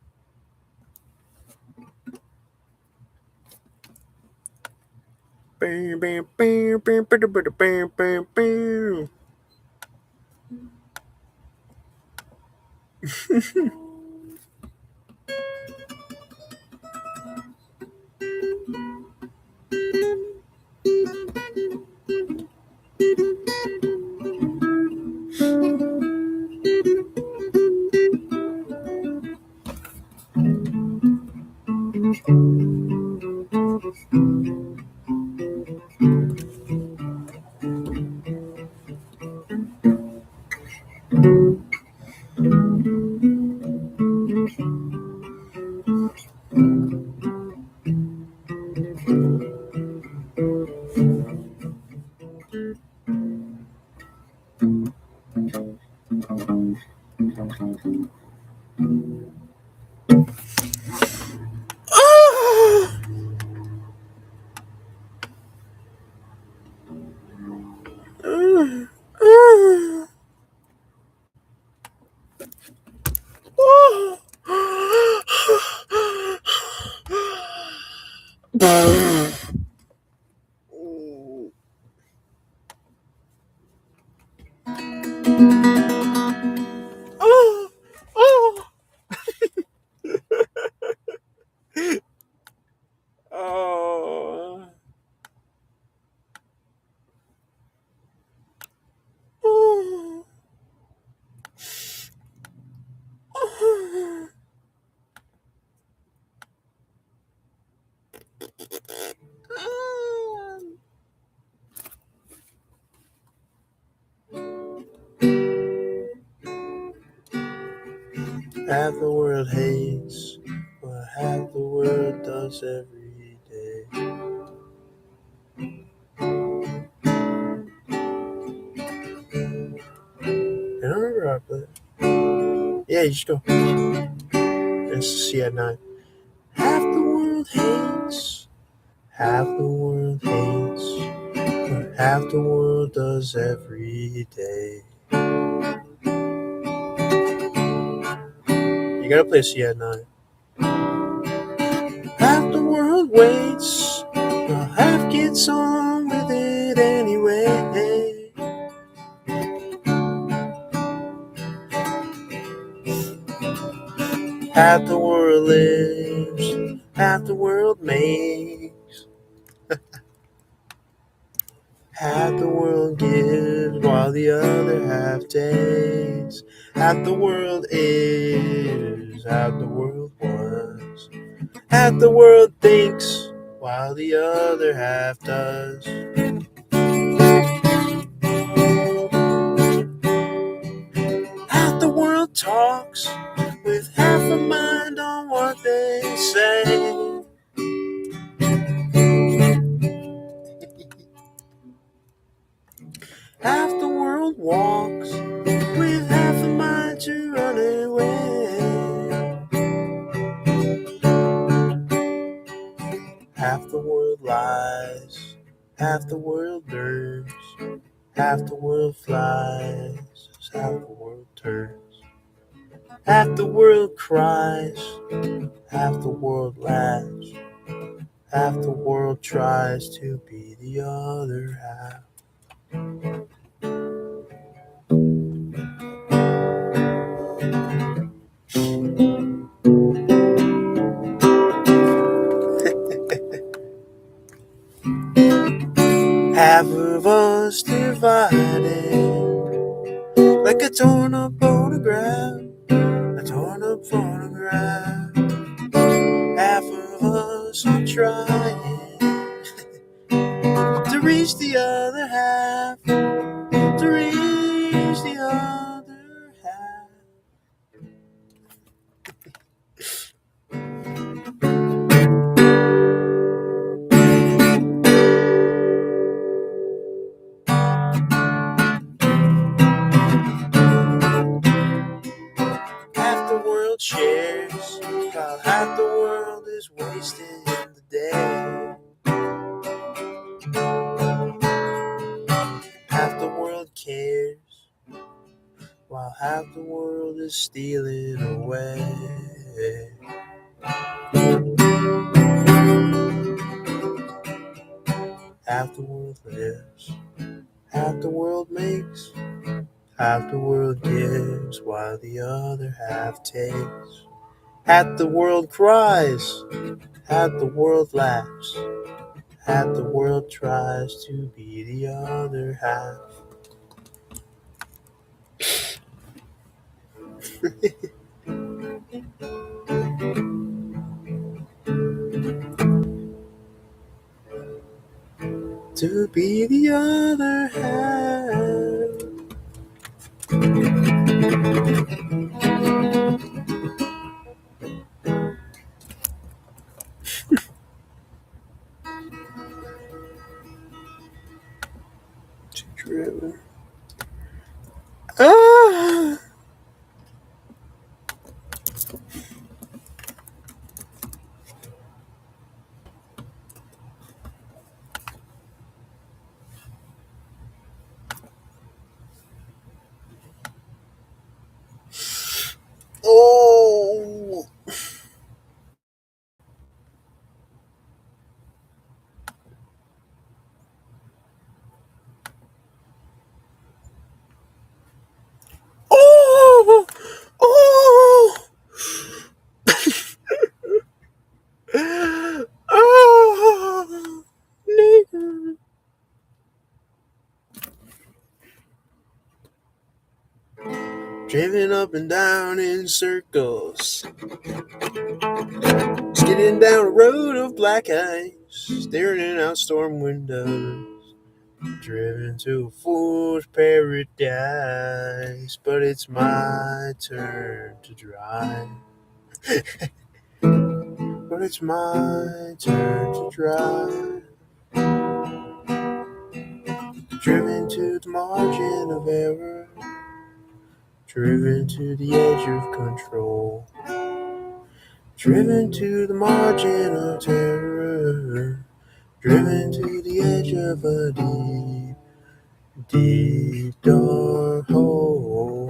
Bam, bam, bam, bam, bam, bam, bam, bam, bam. Half the world hates what half the world does every day. And I remember I played. Yeah, you should go. It's see at 9. Half the world hates. Half the world hates what half the world does every day. You gotta play C at 9. Half the world waits, while half gets on with it anyway. Half the world lives, half the world makes. Half the world gives while the other half takes. Half the world is, half the world was. Half the world thinks while the other half does. Half the world talks with half a mind on what they say. with half a mind to run away. Half the world lies, half the world learns, half the world flies, half the world turns. Half the world cries, half the world laughs, half the world tries to be the other half. Half of us divided like a torn up photograph, a torn up photograph. Half of us are trying to reach the other half, to reach the other half. Half the world shares, while half the world is wasting the day. Half the world cares, while half the world is stealing away. Half the world lives, half the world makes, half the world gives, while the other half takes. Half the world cries, half the world laughs, half the world tries to be the other half. To be the other half. Driven. Ah! Oh! Oh! Oh! Oh! Nigga. Driving up and down in circles, skidding down a road of black ice, staring out storm windows, driven to a fool's paradise. But it's my turn to drive. But it's my turn to drive. Driven to the margin of error, driven to the edge of control, driven to the margin of terror, driven to the edge of a deep, deep dark hole.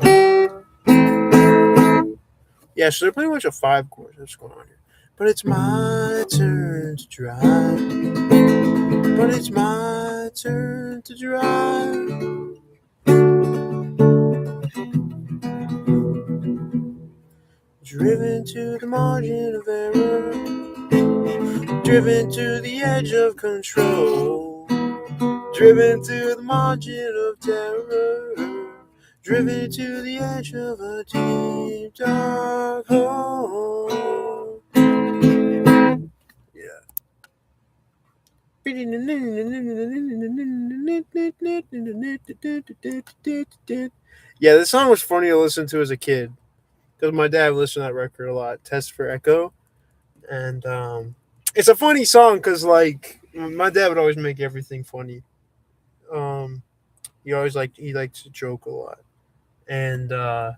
Yeah, so they're pretty much a 5 chord. That's what's going on here. But it's my turn to drive. But it's my turn to drive. Driven to the margin of error, driven to the edge of control, driven to the margin of terror, driven to the edge of a deep dark hole. Yeah. Yeah, this song was funny to listen to as a kid because my dad listened to that record a lot. Test for Echo, and it's a funny song because like my dad would always make everything funny. He likes to joke a lot. And the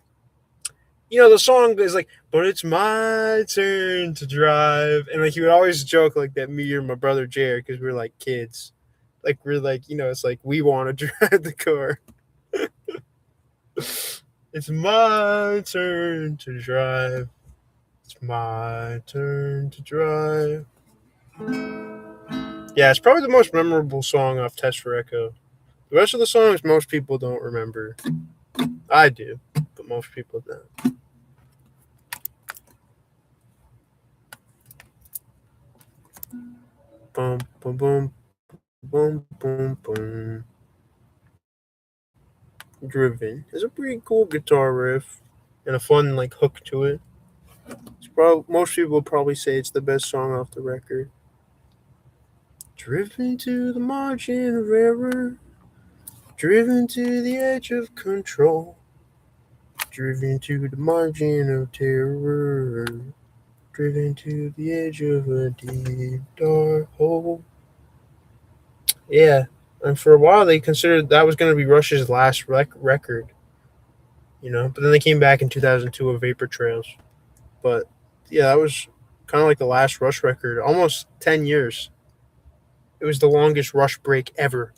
song is like, but it's my turn to drive. And like he would always joke like that, me or my brother Jared, because we were like kids. Like we're like, it's like we want to drive the car. It's my turn to drive. It's my turn to drive. Yeah, it's probably the most memorable song off Test for Echo. The rest of the songs most people don't remember. I do, but most people don't. Boom, boom, boom, boom, boom, boom. Driven. It's a pretty cool guitar riff and a fun like hook to it. Most people would probably say it's the best song off the record. Driven to the margin of error, driven to the edge of control, driven to the margin of terror, driven to the edge of a deep dark hole. Yeah, and for a while they considered that was going to be Rush's last record, but then they came back in 2002 with Vapor Trails. But yeah, that was kind of like the last Rush record, almost 10 years. It was the longest Rush break ever.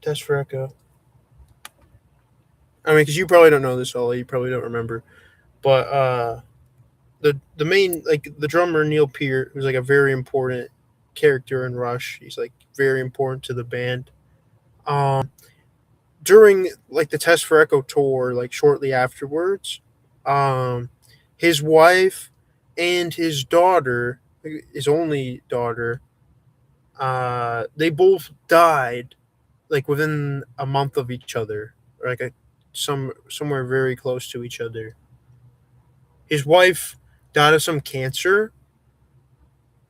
Test for Echo. I mean, because you probably don't know this, Ollie. You probably don't remember. But the main, like, the drummer, Neil Peart, who's like a very important character in Rush. He's like very important to the band. During like the Test for Echo tour, like shortly afterwards, his wife and his daughter, his only daughter, they both died like within a month of each other, or like somewhere very close to each other. His wife died of some cancer,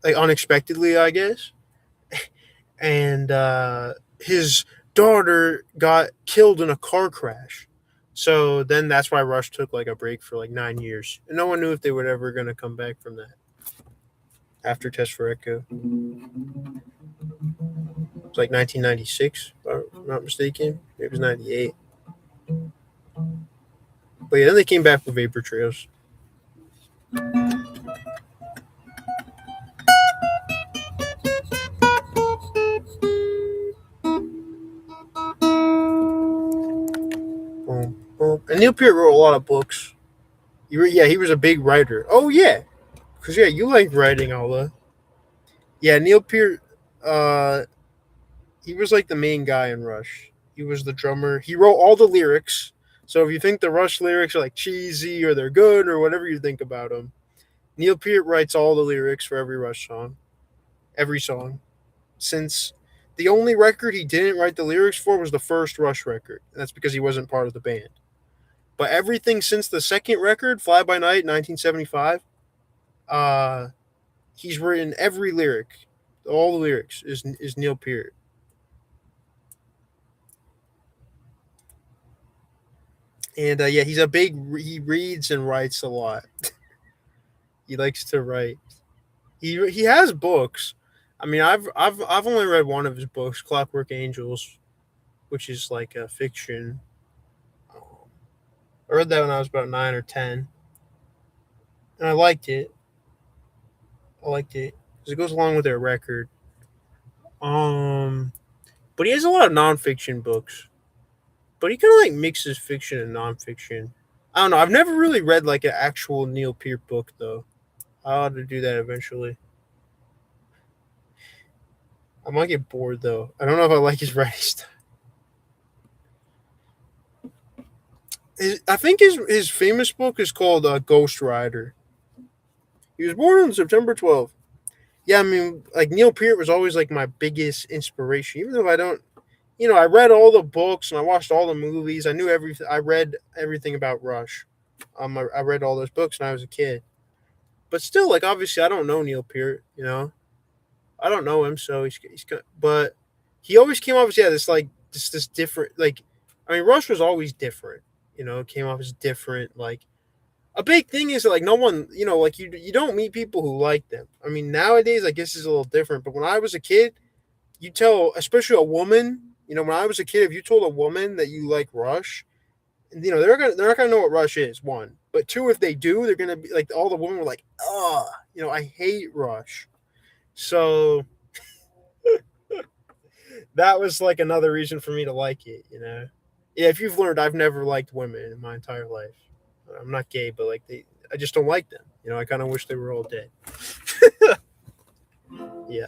like unexpectedly, I guess, and his daughter got killed in a car crash. So then that's why Rush took like a break for like 9 years, and no one knew if they were ever gonna come back from that after Test for Echo. It's like 1996, if I'm not mistaken. Maybe it was 98. But yeah, then they came back with Vapor Trails. Boom, boom. And Neil Peart wrote a lot of books. He was a big writer. Oh yeah, because you like writing, Ola. Yeah, Neil Peart, he was like the main guy in Rush. He was the drummer. He wrote all the lyrics. So if you think the Rush lyrics are like cheesy or they're good or whatever you think about them, Neil Peart writes all the lyrics for every Rush song. Every song. Since the only record he didn't write the lyrics for was the first Rush record. And that's because he wasn't part of the band. But everything since the second record, Fly By Night, 1975, he's written every lyric. All the lyrics is Neil Peart. And he reads and writes a lot. He likes to write. He has books. I mean, I've only read one of his books, Clockwork Angels, which is like a fiction. I read that when I was about 9 or 10, and I liked it. Because it goes along with their record. But he has a lot of nonfiction books. But he kind of like mixes fiction and nonfiction. I don't know. I've never really read like an actual Neil Peart book though. I ought to do that eventually. I might get bored though. I don't know if I like his writing style. I think his famous book is called Ghost Rider. He was born on September 12th. Yeah, I mean, like Neil Peart was always like my biggest inspiration. Even though I don't, I read all the books and I watched all the movies. I knew everything. I read everything about Rush. I read all those books when I was a kid. But still, like obviously, I don't know Neil Peart. I don't know him, so he's but he always came off as this different. Like, I mean, Rush was always different. Came off as different. Like, a big thing is that, like, no one, like you don't meet people who like them. I mean, nowadays I guess it's a little different. But when I was a kid, you tell, especially a woman, when I was a kid, if you told a woman that you like Rush, they're not gonna know what Rush is. One, but two, if they do, they're gonna be like all the women were like, oh, I hate Rush. So that was like another reason for me to like it. Yeah, if you've learned, I've never liked women in my entire life. I'm not gay, but like I just don't like them. I kind of wish they were all dead. Yeah.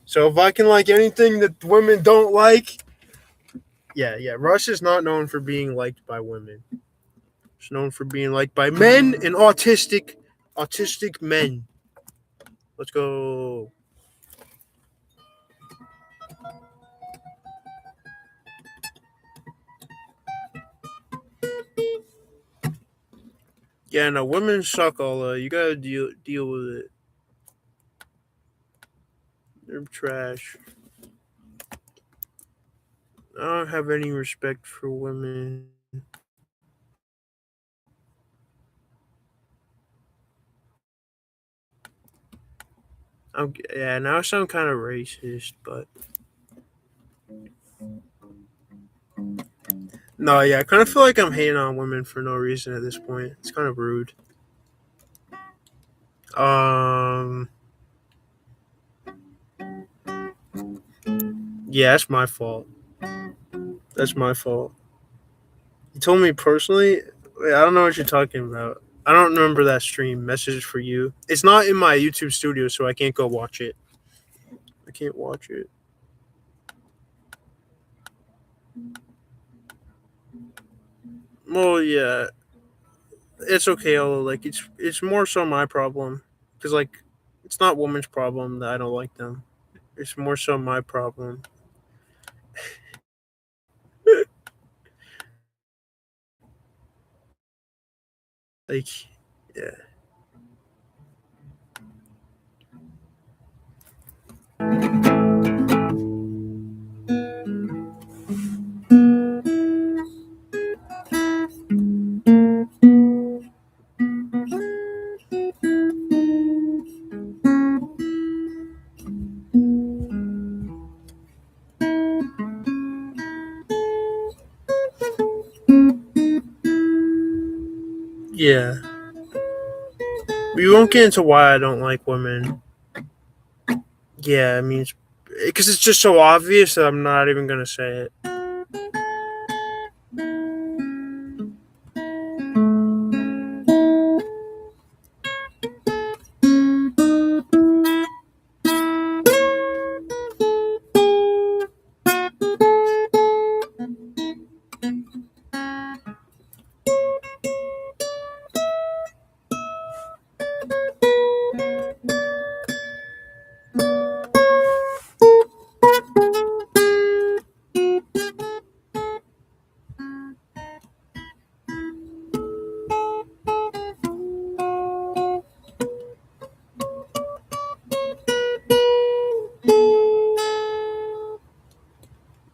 So if I can like anything that women don't like, yeah. Rush is not known for being liked by women. It's known for being liked by men and autistic men. Let's go. Yeah, no, women suck, Ola. You gotta deal with it. They're trash. I don't have any respect for women. Yeah, now I sound kind of racist, but no, yeah, I kind of feel like I'm hating on women for no reason at this point. It's kind of rude. Um, yeah, that's my fault. That's my fault. You told me personally. Wait, I don't know what you're talking about. I don't remember that stream. Message for you. It's not in my YouTube studio, so I can't go watch it. I can't watch it. Well, yeah, it's okay. Although, like, it's more so my problem because like it's not woman's problem that I don't like them. It's more so my problem. Like, yeah. Yeah. We won't get into why I don't like women. Yeah, I mean, because it's just so obvious that I'm not even gonna say it.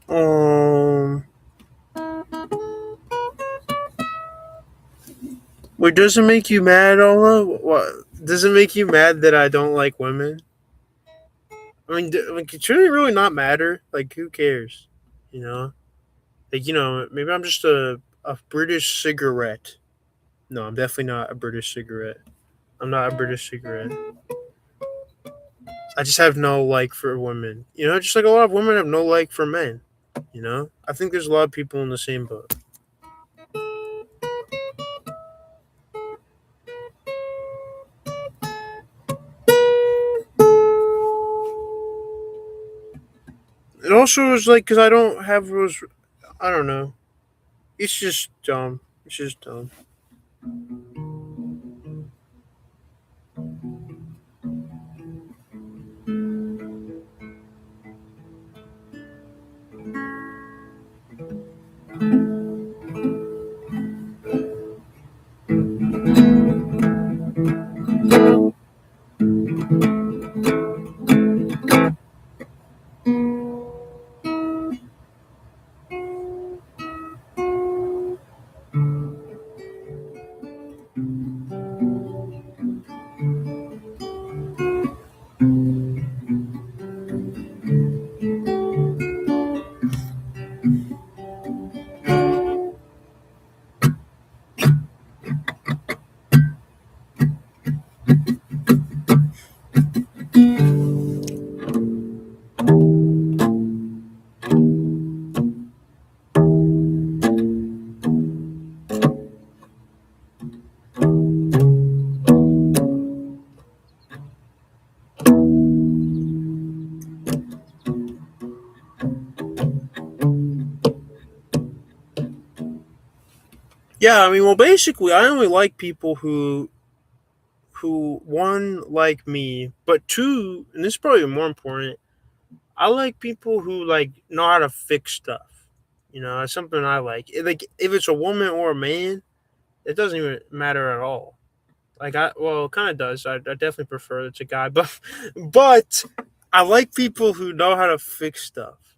Um, Wait, does it make you mad, Ola? What does it make you mad that I don't like women? I mean, like, it should it really not matter. Like, who cares? You know, like maybe I'm just a British cigarette. No, I'm definitely not a British cigarette. I'm not a British cigarette. I just have no like for women. Just like a lot of women have no like for men. I think there's a lot of people in the same boat. It also is like because I don't have those. I don't know. It's just dumb. It's just dumb. Yeah, I mean, well, basically, I only like people who one like me, but two, and this is probably more important. I like people who like know how to fix stuff. You know, that's something I like. Like if it's a woman or a man, it doesn't even matter at all. Like well, it kind of does. I definitely prefer it's a guy, but I like people who know how to fix stuff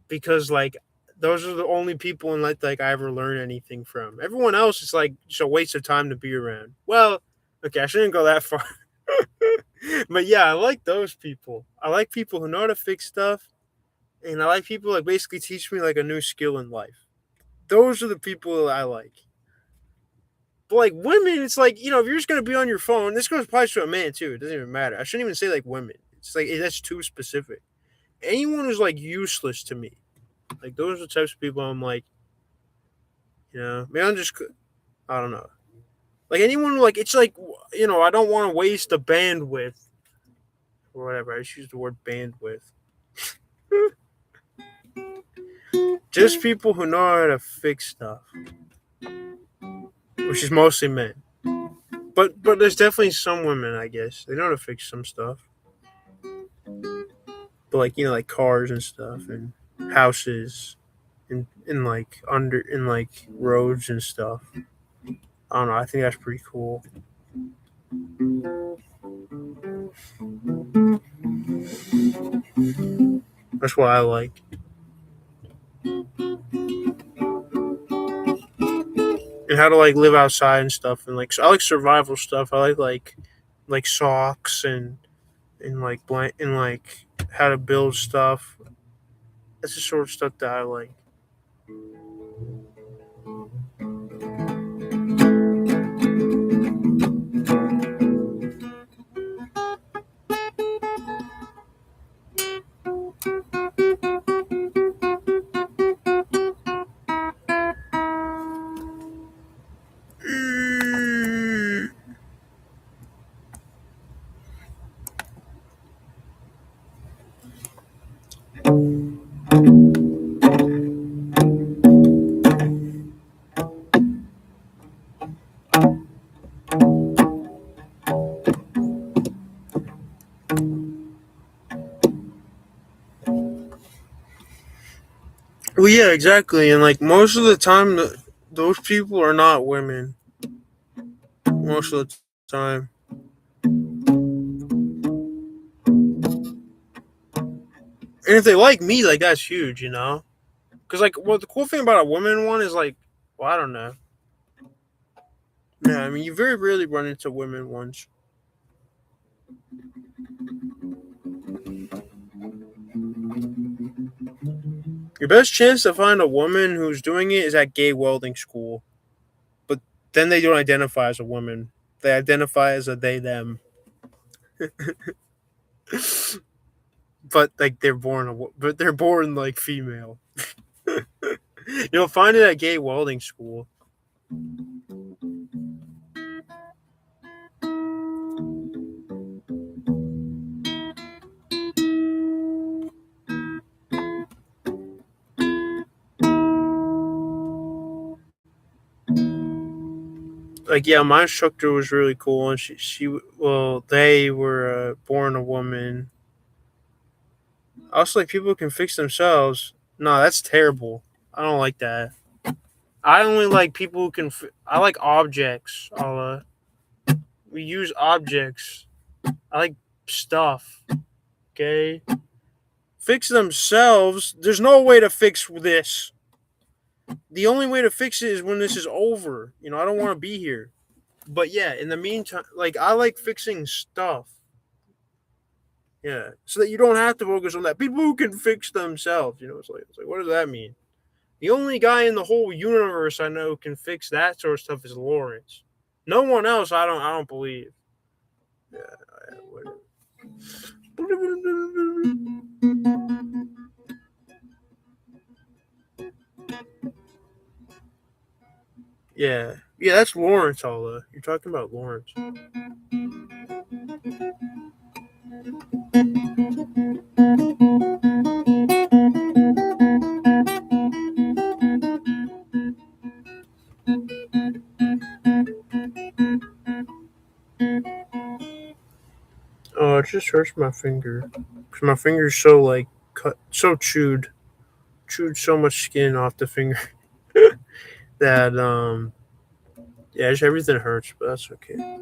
because like those are the only people in life like I ever learn anything from. Everyone else is like just a waste of time to be around. Well, okay, I shouldn't go that far. But yeah, I like those people. I like people who know how to fix stuff, and I like people like basically teach me like a new skill in life. Those are the people that I like. But like women, it's like if you're just gonna be on your phone, this goes probably to a man too. It doesn't even matter. I shouldn't even say like women. It's like that's too specific. Anyone who's like useless to me, like those are the types of people I'm like, maybe I'm just I don't know. Like anyone like it's like I don't want to waste the bandwidth or whatever. I just use the word bandwidth. Just people who know how to fix stuff, which is mostly men. But there's definitely some women, I guess. They know how to fix some stuff. But like like cars and stuff and houses and like under in like roads and stuff. I don't know. I think that's pretty cool. That's what I like. And how to like live outside and stuff and like so I like survival stuff. I like socks and like and like how to build stuff. That's the sort of stuff that I like. Mm. Well, yeah, exactly. And like most of the time, those people are not women. Most of the time, and if they like me, like that's huge, Because like, well, the cool thing about a woman one is like, well, I don't know. Yeah, I mean, you very rarely run into women ones. Your best chance to find a woman who's doing it is at gay welding school, but then they don't identify as a woman. They identify as a they them. But like but they're born like female. You'll find it at gay welding school. Like yeah, my instructor was really cool, and she well they were born a woman. Also, like people can fix themselves. No, that's terrible. I don't like that. I only like people who can. I like objects. We use objects. I like stuff. Okay, fix themselves. There's no way to fix this. The only way to fix it is when this is over. I don't want to be here. But yeah, in the meantime, like I like fixing stuff. Yeah, so that you don't have to focus on that. People who can fix themselves. It's like what does that mean? The only guy in the whole universe I know who can fix that sort of stuff is Lawrence. No one else. I don't believe. Yeah, whatever. Yeah, yeah, that's Lawrence. Alla, you're talking about Lawrence. just hurts my finger. 'Cause my finger's so like cut, so chewed so much skin off the finger that yeah, just everything hurts, but that's okay.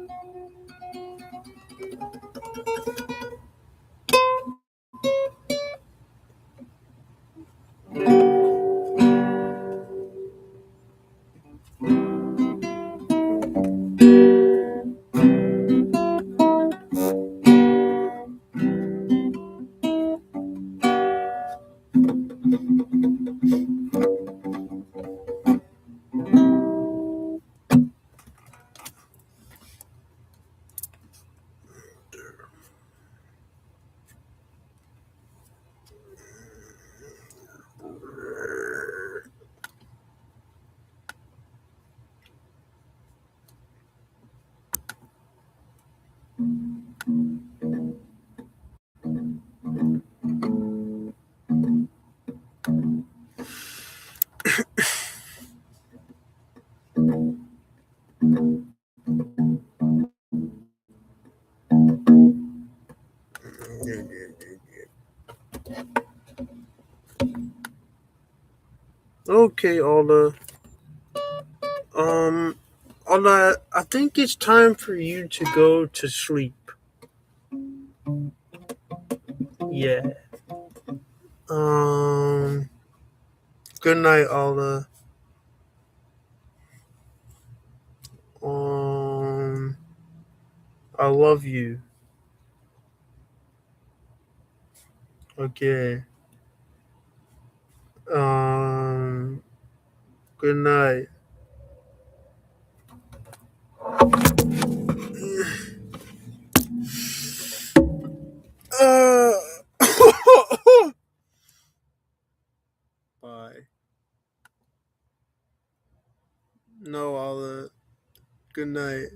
Okay, Alda. Um, Alda, I think it's time for you to go to sleep. Yeah. Um, Good night, Alda. Um, I love you. Okay. Um, Good night. Uh, Bye. No, Alda. Good night.